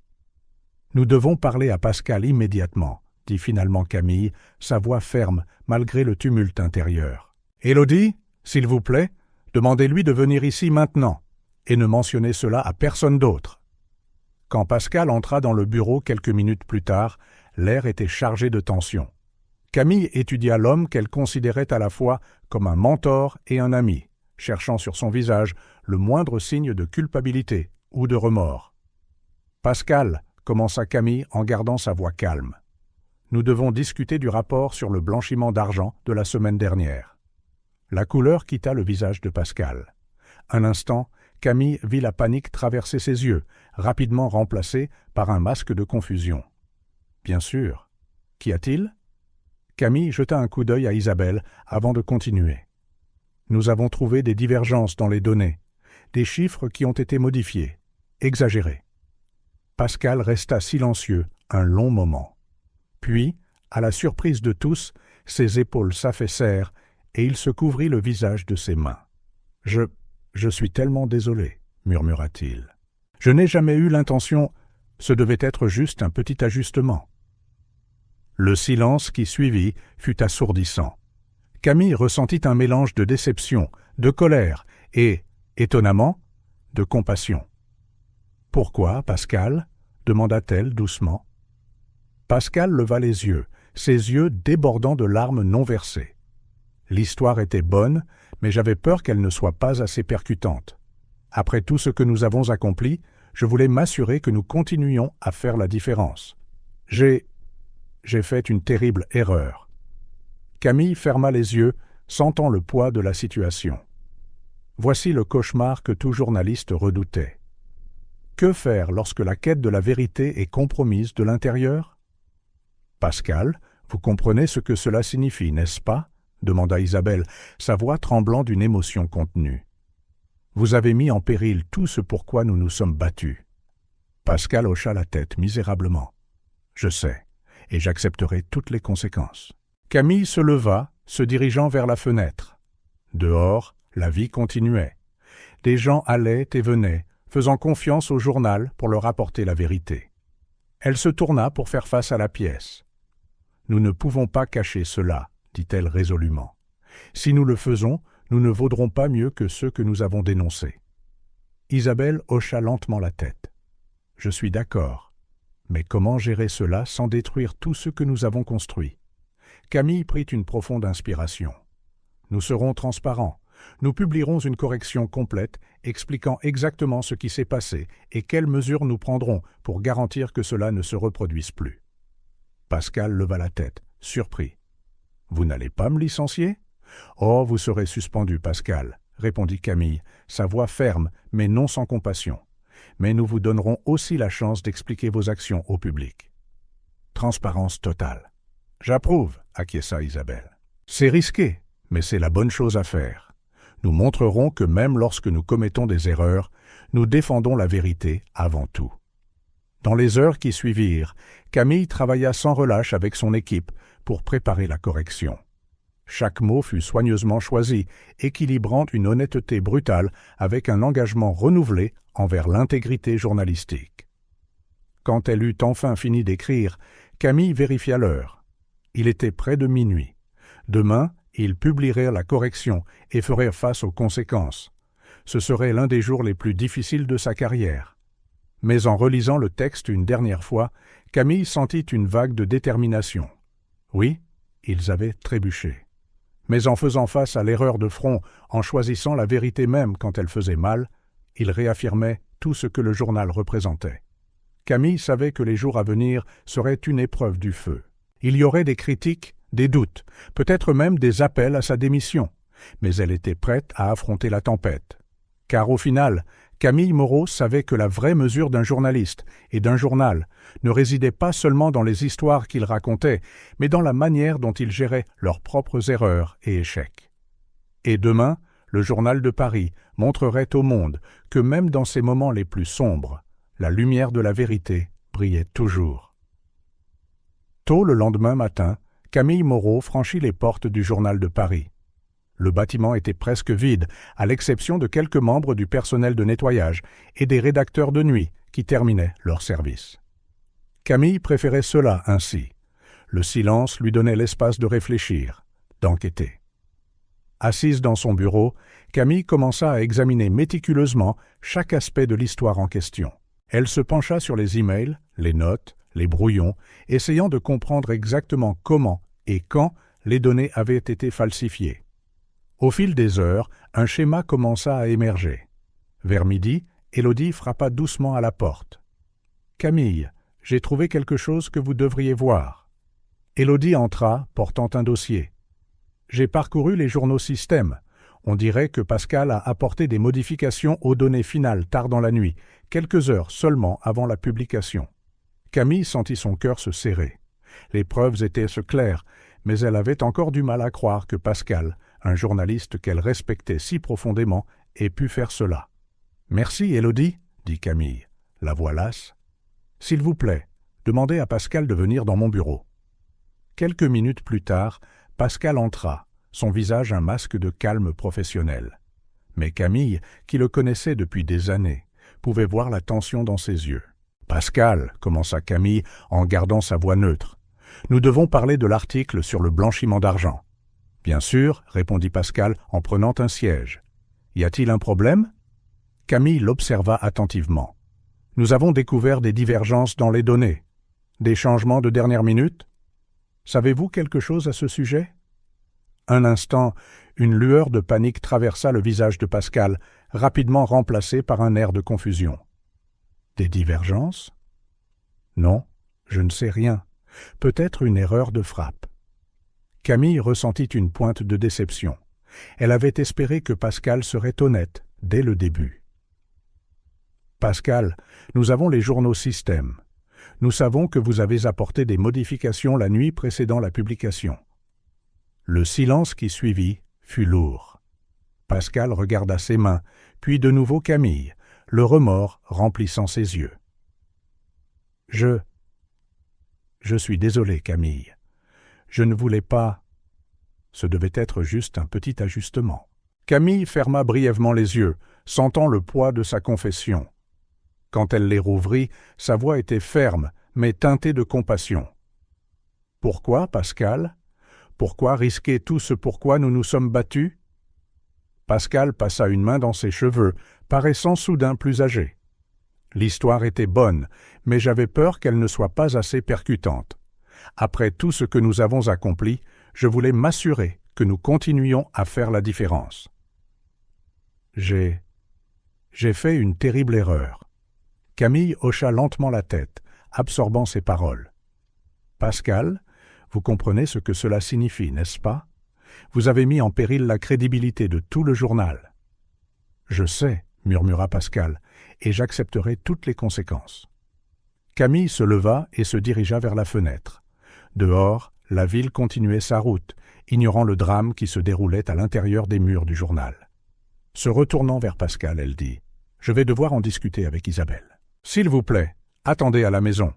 S1: « Nous devons parler à Pascal immédiatement, » dit finalement Camille, sa voix ferme malgré le tumulte intérieur. « Élodie, s'il vous plaît, demandez-lui de venir ici maintenant, et ne mentionnez cela à personne d'autre. » Quand Pascal entra dans le bureau quelques minutes plus tard, l'air était chargé de tension. Camille étudia l'homme qu'elle considérait à la fois comme un mentor et un ami, cherchant sur son visage le moindre signe de culpabilité ou de remords. « Pascal, » commença Camille en gardant sa voix calme. « Nous devons discuter du rapport sur le blanchiment d'argent de la semaine dernière. » La couleur quitta le visage de Pascal. Un instant, Camille vit la panique traverser ses yeux, rapidement remplacée par un masque de confusion. « Bien sûr. Qu'y a-t-il » Camille jeta un coup d'œil à Isabelle avant de continuer. « Nous avons trouvé des divergences dans les données, des chiffres qui ont été modifiés, exagérés. » Pascal resta silencieux un long moment. Puis, à la surprise de tous, ses épaules s'affaissèrent et il se couvrit le visage de ses mains. « Je suis tellement désolé, » murmura-t-il. « Je n'ai jamais eu l'intention, ce devait être juste un petit ajustement. » Le silence qui suivit fut assourdissant. Camille ressentit un mélange de déception, de colère et, étonnamment, de compassion. « Pourquoi, Pascal » demanda-t-elle doucement. Pascal leva les yeux, ses yeux débordant de larmes non versées. L'histoire était bonne, mais j'avais peur qu'elle ne soit pas assez percutante. Après tout ce que nous avons accompli, je voulais m'assurer que nous continuions à faire la différence. J'ai fait une terrible erreur. Camille ferma les yeux, sentant le poids de la situation. Voici le cauchemar que tout journaliste redoutait. Que faire lorsque la quête de la vérité est compromise de l'intérieur ? Pascal, vous comprenez ce que cela signifie, n'est-ce pas ? Demanda Isabelle, sa voix tremblant d'une émotion contenue. Vous avez mis en péril tout ce pour quoi nous nous sommes battus. Pascal hocha la tête misérablement. Je sais, et j'accepterai toutes les conséquences. Camille se leva, se dirigeant vers la fenêtre. Dehors, la vie continuait. Des gens allaient et venaient, faisant confiance au journal pour leur apporter la vérité. Elle se tourna pour faire face à la pièce. « Nous ne pouvons pas cacher cela, » dit-elle résolument. « Si nous le faisons, nous ne vaudrons pas mieux que ceux que nous avons dénoncés. » Isabelle hocha lentement la tête. « Je suis d'accord. Mais comment gérer cela sans détruire tout ce que nous avons construit ?» Camille prit une profonde inspiration. « Nous serons transparents. Nous publierons une correction complète expliquant exactement ce qui s'est passé et quelles mesures nous prendrons pour garantir que cela ne se reproduise plus. » Pascal leva la tête, surpris. « Vous n'allez pas me licencier ? » ?»« Oh, vous serez suspendu, Pascal, » répondit Camille, sa voix ferme mais non sans compassion. « Mais nous vous donnerons aussi la chance d'expliquer vos actions au public. » Transparence totale. « J'approuve, » acquiesça Isabelle. « C'est risqué, mais c'est la bonne chose à faire. Nous montrerons que même lorsque nous commettons des erreurs, nous défendons la vérité avant tout. » Dans les heures qui suivirent, Camille travailla sans relâche avec son équipe pour préparer la correction. Chaque mot fut soigneusement choisi, équilibrant une honnêteté brutale avec un engagement renouvelé envers l'intégrité journalistique. Quand elle eut enfin fini d'écrire, Camille vérifia l'heure. Il était près de minuit. Demain, ils publieraient la correction et feraient face aux conséquences. Ce serait l'un des jours les plus difficiles de sa carrière. Mais en relisant le texte une dernière fois, Camille sentit une vague de détermination. Oui, ils avaient trébuché. Mais en faisant face à l'erreur de front, en choisissant la vérité même quand elle faisait mal, ils réaffirmaient tout ce que le journal représentait. Camille savait que les jours à venir seraient une épreuve du feu. Il y aurait des critiques, des doutes, peut-être même des appels à sa démission, mais elle était prête à affronter la tempête. Car au final, Camille Moreau savait que la vraie mesure d'un journaliste et d'un journal ne résidait pas seulement dans les histoires qu'ils racontaient, mais dans la manière dont ils géraient leurs propres erreurs et échecs. Et demain, le Journal de Paris montrerait au monde que même dans ces moments les plus sombres, la lumière de la vérité brillait toujours. Tôt le lendemain matin, Camille Moreau franchit les portes du Journal de Paris. Le bâtiment était presque vide, à l'exception de quelques membres du personnel de nettoyage et des rédacteurs de nuit qui terminaient leur service. Camille préférait cela ainsi. Le silence lui donnait l'espace de réfléchir, d'enquêter. Assise dans son bureau, Camille commença à examiner méticuleusement chaque aspect de l'histoire en question. Elle se pencha sur les emails, les notes, les brouillons, essayant de comprendre exactement comment et quand les données avaient été falsifiées. Au fil des heures, un schéma commença à émerger. Vers midi, Élodie frappa doucement à la porte. « Camille, j'ai trouvé quelque chose que vous devriez voir. » Élodie entra, portant un dossier. « J'ai parcouru les journaux système. On dirait que Pascal a apporté des modifications aux données finales tard dans la nuit, quelques heures seulement avant la publication. » Camille sentit son cœur se serrer. Les preuves étaient claires, mais elle avait encore du mal à croire que Pascal, un journaliste qu'elle respectait si profondément, ait pu faire cela. « Merci, Élodie, » dit Camille, la voix lasse. « S'il vous plaît, demandez à Pascal de venir dans mon bureau. » Quelques minutes plus tard, Pascal entra, son visage un masque de calme professionnel. Mais Camille, qui le connaissait depuis des années, pouvait voir la tension dans ses yeux. « Pascal, » commença Camille en gardant sa voix neutre, « nous devons parler de l'article sur le blanchiment d'argent. » « Bien sûr, » répondit Pascal en prenant un siège. « Y a-t-il un problème ?» Camille l'observa attentivement. « Nous avons découvert des divergences dans les données. Des changements de dernière minute. Savez-vous quelque chose à ce sujet ?» Un instant, une lueur de panique traversa le visage de Pascal, rapidement remplacée par un air de confusion. « Des divergences ? Non, je ne sais rien. Peut-être une erreur de frappe. » Camille ressentit une pointe de déception. Elle avait espéré que Pascal serait honnête dès le début. « Pascal, nous avons les journaux système. Nous savons que vous avez apporté des modifications la nuit précédant la publication. » Le silence qui suivit fut lourd. Pascal regarda ses mains, puis de nouveau Camille, le remords remplissant ses yeux. « Je suis désolé, Camille. Je ne voulais pas... » Ce devait être juste un petit ajustement. Camille ferma brièvement les yeux, sentant le poids de sa confession. Quand elle les rouvrit, sa voix était ferme, mais teintée de compassion. « Pourquoi, Pascal ? Pourquoi risquer tout ce pourquoi nous nous sommes battus ?» Pascal passa une main dans ses cheveux, paraissant soudain plus âgé. « L'histoire était bonne, mais j'avais peur qu'elle ne soit pas assez percutante. Après tout ce que nous avons accompli, je voulais m'assurer que nous continuions à faire la différence. J'ai fait une terrible erreur. » Camille hocha lentement la tête, absorbant ses paroles. « Pascal, vous comprenez ce que cela signifie, n'est-ce pas? Vous avez mis en péril la crédibilité de tout le journal. »« Je sais, » murmura Pascal, « et j'accepterai toutes les conséquences. » Camille se leva et se dirigea vers la fenêtre. Dehors, la ville continuait sa route, ignorant le drame qui se déroulait à l'intérieur des murs du journal. Se retournant vers Pascal, elle dit « Je vais devoir en discuter avec Isabelle. S'il vous plaît, attendez à la maison.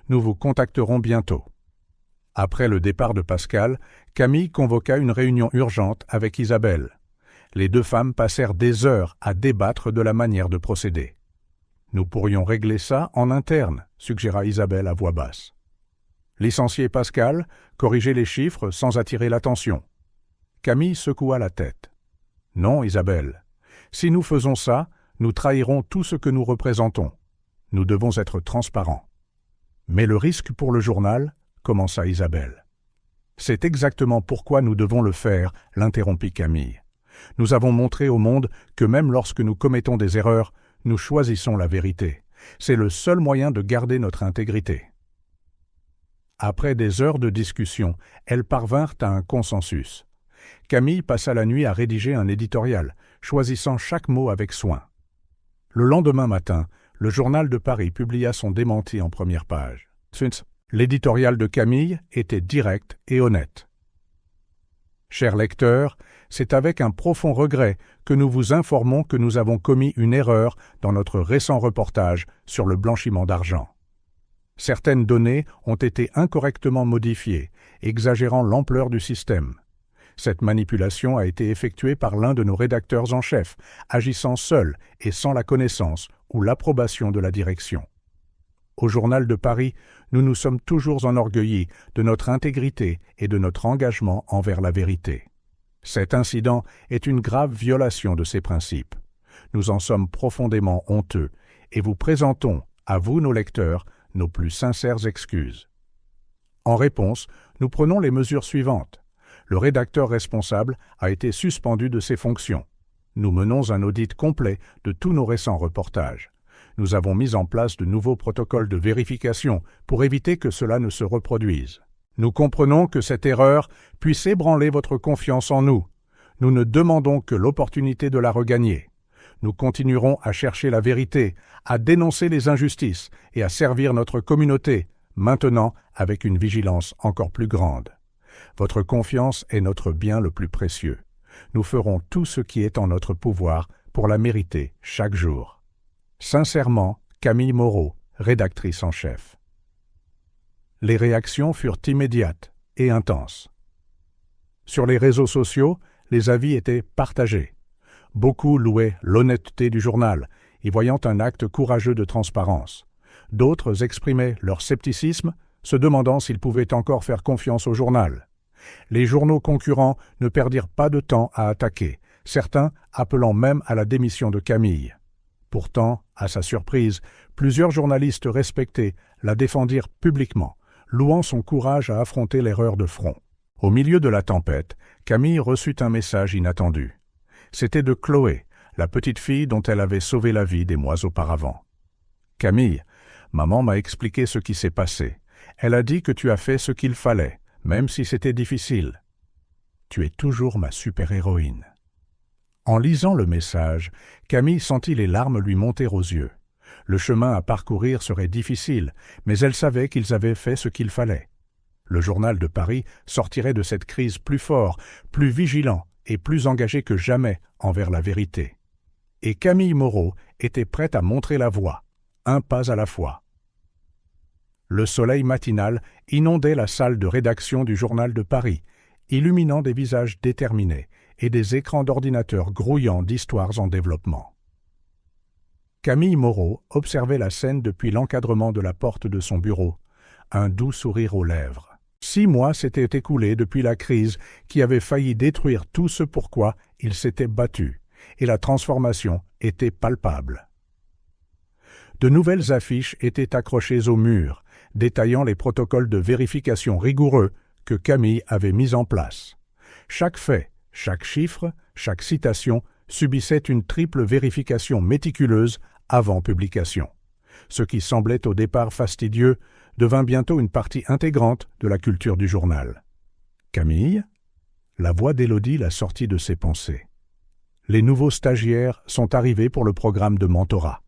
S1: Nous vous contacterons bientôt. » Après le départ de Pascal, Camille convoqua une réunion urgente avec Isabelle. Les deux femmes passèrent des heures à débattre de la manière de procéder. « Nous pourrions régler ça en interne, » suggéra Isabelle à voix basse. Licencier Pascal, corriger les chiffres sans attirer l'attention. Camille secoua la tête. « Non, Isabelle. Si nous faisons ça, nous trahirons tout ce que nous représentons. Nous devons être transparents. » « Mais le risque pour le journal, » commença Isabelle. « C'est exactement pourquoi nous devons le faire, » l'interrompit Camille. « Nous avons montré au monde que même lorsque nous commettons des erreurs, nous choisissons la vérité. C'est le seul moyen de garder notre intégrité. » Après des heures de discussion, elles parvinrent à un consensus. Camille passa la nuit à rédiger un éditorial, choisissant chaque mot avec soin. Le lendemain matin, le Journal de Paris publia son démenti en première page. L'éditorial de Camille était direct et honnête. « Chers lecteurs, c'est avec un profond regret que nous vous informons que nous avons commis une erreur dans notre récent reportage sur le blanchiment d'argent. Certaines données ont été incorrectement modifiées, exagérant l'ampleur du système. Cette manipulation a été effectuée par l'un de nos rédacteurs en chef, agissant seul et sans la connaissance ou l'approbation de la direction. Au Journal de Paris, nous nous sommes toujours enorgueillis de notre intégrité et de notre engagement envers la vérité. Cet incident est une grave violation de ces principes. Nous en sommes profondément honteux et vous présentons, À vous, nos lecteurs, nos plus sincères excuses. En réponse, nous prenons les mesures suivantes. Le rédacteur responsable a été suspendu de ses fonctions. Nous menons un audit complet de tous nos récents reportages. Nous avons mis en place de nouveaux protocoles de vérification pour éviter que cela ne se reproduise. Nous comprenons que cette erreur puisse ébranler votre confiance en nous. Nous ne demandons que l'opportunité de la regagner. Nous continuerons à chercher la vérité, à dénoncer les injustices et à servir notre communauté, maintenant avec une vigilance encore plus grande. Votre confiance est notre bien le plus précieux. Nous ferons tout ce qui est en notre pouvoir pour la mériter chaque jour. Sincèrement, Camille Moreau, rédactrice en chef. Les réactions furent immédiates et intenses. Sur les réseaux sociaux, les avis étaient partagés. Beaucoup louaient l'honnêteté du journal, y voyant un acte courageux de transparence. D'autres exprimaient leur scepticisme, se demandant s'ils pouvaient encore faire confiance au journal. Les journaux concurrents ne perdirent pas de temps à attaquer, certains appelant même à la démission de Camille. Pourtant, à sa surprise, plusieurs journalistes respectés la défendirent publiquement, louant son courage à affronter l'erreur de front. Au milieu de la tempête, Camille reçut un message inattendu. C'était de Chloé, la petite fille dont elle avait sauvé la vie des mois auparavant. « Camille, maman m'a expliqué ce qui s'est passé. Elle a dit que tu as fait ce qu'il fallait, même si c'était difficile. Tu es toujours ma super-héroïne. » En lisant le message, Camille sentit les larmes lui monter aux yeux. Le chemin à parcourir serait difficile, mais elle savait qu'ils avaient fait ce qu'il fallait. Le journal de Paris sortirait de cette crise plus fort, plus vigilant et plus engagé que jamais envers la vérité. Et Camille Moreau était prête à montrer la voie, un pas à la fois. Le soleil matinal inondait la salle de rédaction du journal de Paris, illuminant des visages déterminés et des écrans d'ordinateur grouillants d'histoires en développement. Camille Moreau observait la scène depuis l'encadrement de la porte de son bureau, un doux sourire aux lèvres. 6 mois s'étaient écoulés depuis la crise qui avait failli détruire tout ce pourquoi il s'était battu, et la transformation était palpable. De nouvelles affiches étaient accrochées au mur, détaillant les protocoles de vérification rigoureux que Camille avait mis en place. Chaque fait, chaque chiffre, chaque citation subissait une triple vérification méticuleuse avant publication. Ce qui semblait au départ fastidieux devint bientôt une partie intégrante de la culture du journal. « Camille ?» La voix d'Élodie la sortit de ses pensées. « Les nouveaux stagiaires sont arrivés pour le programme de mentorat. »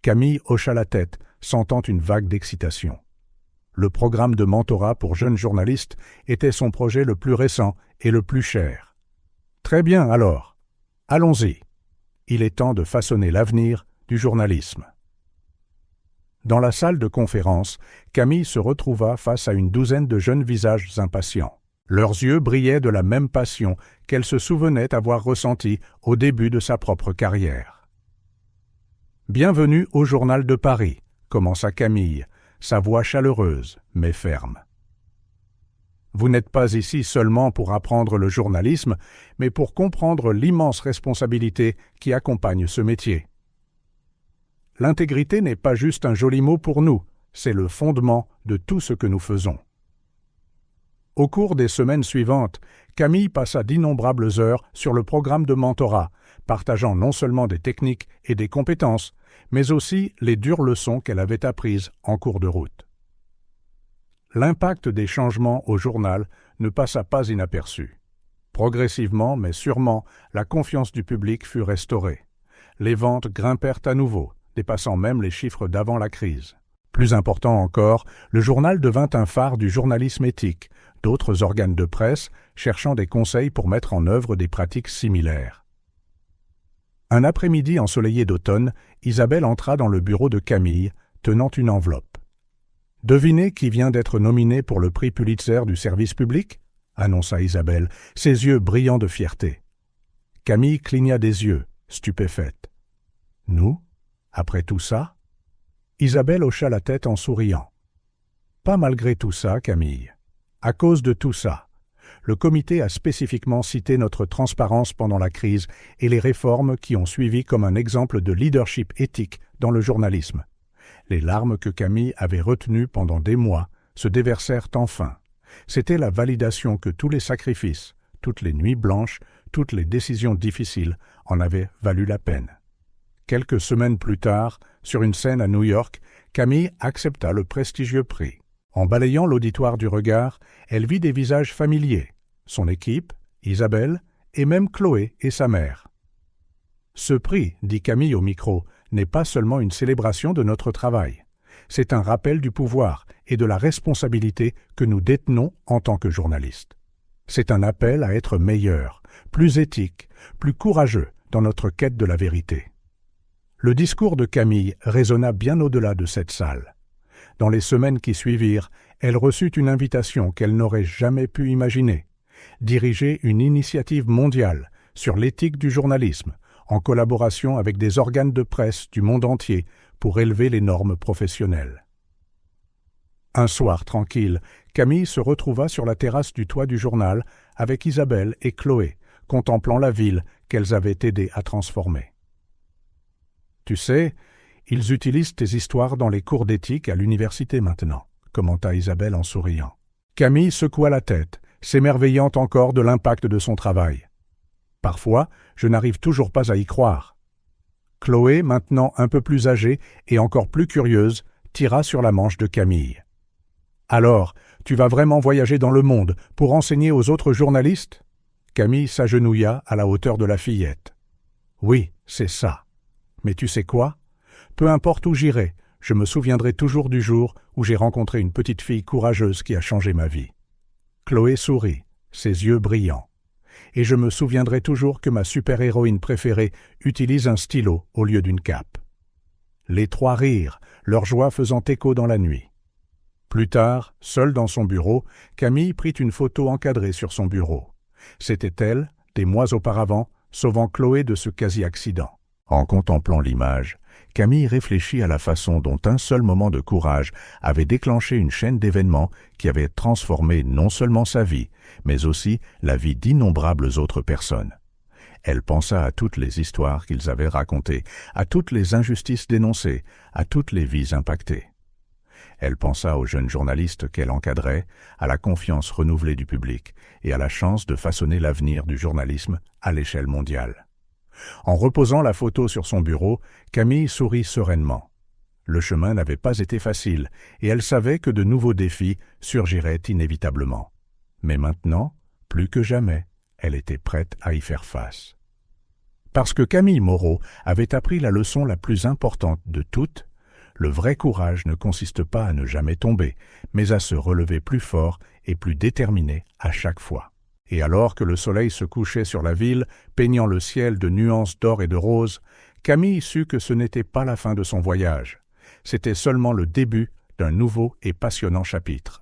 S1: Camille hocha la tête, sentant une vague d'excitation. Le programme de mentorat pour jeunes journalistes était son projet le plus récent et le plus cher. « Très bien alors. Allons-y. Il est temps de façonner l'avenir du journalisme. » Dans la salle de conférence, Camille se retrouva face à une douzaine de jeunes visages impatients. Leurs yeux brillaient de la même passion qu'elle se souvenait avoir ressentie au début de sa propre carrière. « Bienvenue au Journal de Paris », commença Camille, sa voix chaleureuse mais ferme. « Vous n'êtes pas ici seulement pour apprendre le journalisme, mais pour comprendre l'immense responsabilité qui accompagne ce métier. L'intégrité n'est pas juste un joli mot pour nous, c'est le fondement de tout ce que nous faisons. » Au cours des semaines suivantes, Camille passa d'innombrables heures sur le programme de mentorat, partageant non seulement des techniques et des compétences, mais aussi les dures leçons qu'elle avait apprises en cours de route. L'impact des changements au journal ne passa pas inaperçu. Progressivement, mais sûrement, la confiance du public fut restaurée. Les ventes grimpèrent à nouveau, dépassant même les chiffres d'avant la crise. Plus important encore, le journal devint un phare du journalisme éthique, d'autres organes de presse cherchant des conseils pour mettre en œuvre des pratiques similaires. Un après-midi ensoleillé d'automne, Isabelle entra dans le bureau de Camille, tenant une enveloppe. « Devinez qui vient d'être nominé pour le prix Pulitzer du service public ?» annonça Isabelle, ses yeux brillants de fierté. Camille cligna des yeux, stupéfaite. « Nous ? Après tout ça ?» Isabelle hocha la tête en souriant. « Pas malgré tout ça, Camille. À cause de tout ça. Le comité a spécifiquement cité notre transparence pendant la crise et les réformes qui ont suivi comme un exemple de leadership éthique dans le journalisme. Les larmes que Camille avait retenues pendant des mois se déversèrent enfin. C'était la validation que tous les sacrifices, toutes les nuits blanches, toutes les décisions difficiles en avaient valu la peine. Quelques semaines plus tard, sur une scène à New York, Camille accepta le prestigieux prix. En balayant l'auditoire du regard, elle vit des visages familiers, son équipe, Isabelle, et même Chloé et sa mère. « Ce prix, dit Camille au micro, n'est pas seulement une célébration de notre travail. C'est un rappel du pouvoir et de la responsabilité que nous détenons en tant que journalistes. C'est un appel à être meilleur, plus éthique, plus courageux dans notre quête de la vérité. » Le discours de Camille résonna bien au-delà de cette salle. Dans les semaines qui suivirent, elle reçut une invitation qu'elle n'aurait jamais pu imaginer: diriger une initiative mondiale sur l'éthique du journalisme, en collaboration avec des organes de presse du monde entier pour élever les normes professionnelles. Un soir tranquille, Camille se retrouva sur la terrasse du toit du journal avec Isabelle et Chloé, contemplant la ville qu'elles avaient aidé à transformer. « Tu sais, ils utilisent tes histoires dans les cours d'éthique à l'université maintenant, » commenta Isabelle en souriant. Camille secoua la tête, s'émerveillant encore de l'impact de son travail. « Parfois, je n'arrive toujours pas à y croire. » Chloé, maintenant un peu plus âgée et encore plus curieuse, tira sur la manche de Camille. « Alors, tu vas vraiment voyager dans le monde pour enseigner aux autres journalistes ?» Camille s'agenouilla à la hauteur de la fillette. « Oui, c'est ça. Mais tu sais quoi? Peu importe où j'irai, je me souviendrai toujours du jour où j'ai rencontré une petite fille courageuse qui a changé ma vie. » Chloé sourit, ses yeux brillants. « Et je me souviendrai toujours que ma super-héroïne préférée utilise un stylo au lieu d'une cape. » Les trois rirent, leur joie faisant écho dans la nuit. Plus tard, seule dans son bureau, Camille prit une photo encadrée sur son bureau. C'était elle, des mois auparavant, sauvant Chloé de ce quasi-accident. En contemplant l'image, Camille réfléchit à la façon dont un seul moment de courage avait déclenché une chaîne d'événements qui avait transformé non seulement sa vie, mais aussi la vie d'innombrables autres personnes. Elle pensa à toutes les histoires qu'ils avaient racontées, à toutes les injustices dénoncées, à toutes les vies impactées. Elle pensa aux jeunes journalistes qu'elle encadrait, à la confiance renouvelée du public et à la chance de façonner l'avenir du journalisme à l'échelle mondiale. En reposant la photo sur son bureau, Camille sourit sereinement. Le chemin n'avait pas été facile et elle savait que de nouveaux défis surgiraient inévitablement. Mais maintenant, plus que jamais, elle était prête à y faire face. Parce que Camille Moreau avait appris la leçon la plus importante de toutes, le vrai courage ne consiste pas à ne jamais tomber, mais à se relever plus fort et plus déterminé à chaque fois. Et alors que le soleil se couchait sur la ville, peignant le ciel de nuances d'or et de rose, Camille sut que ce n'était pas la fin de son voyage. C'était seulement le début d'un nouveau et passionnant chapitre.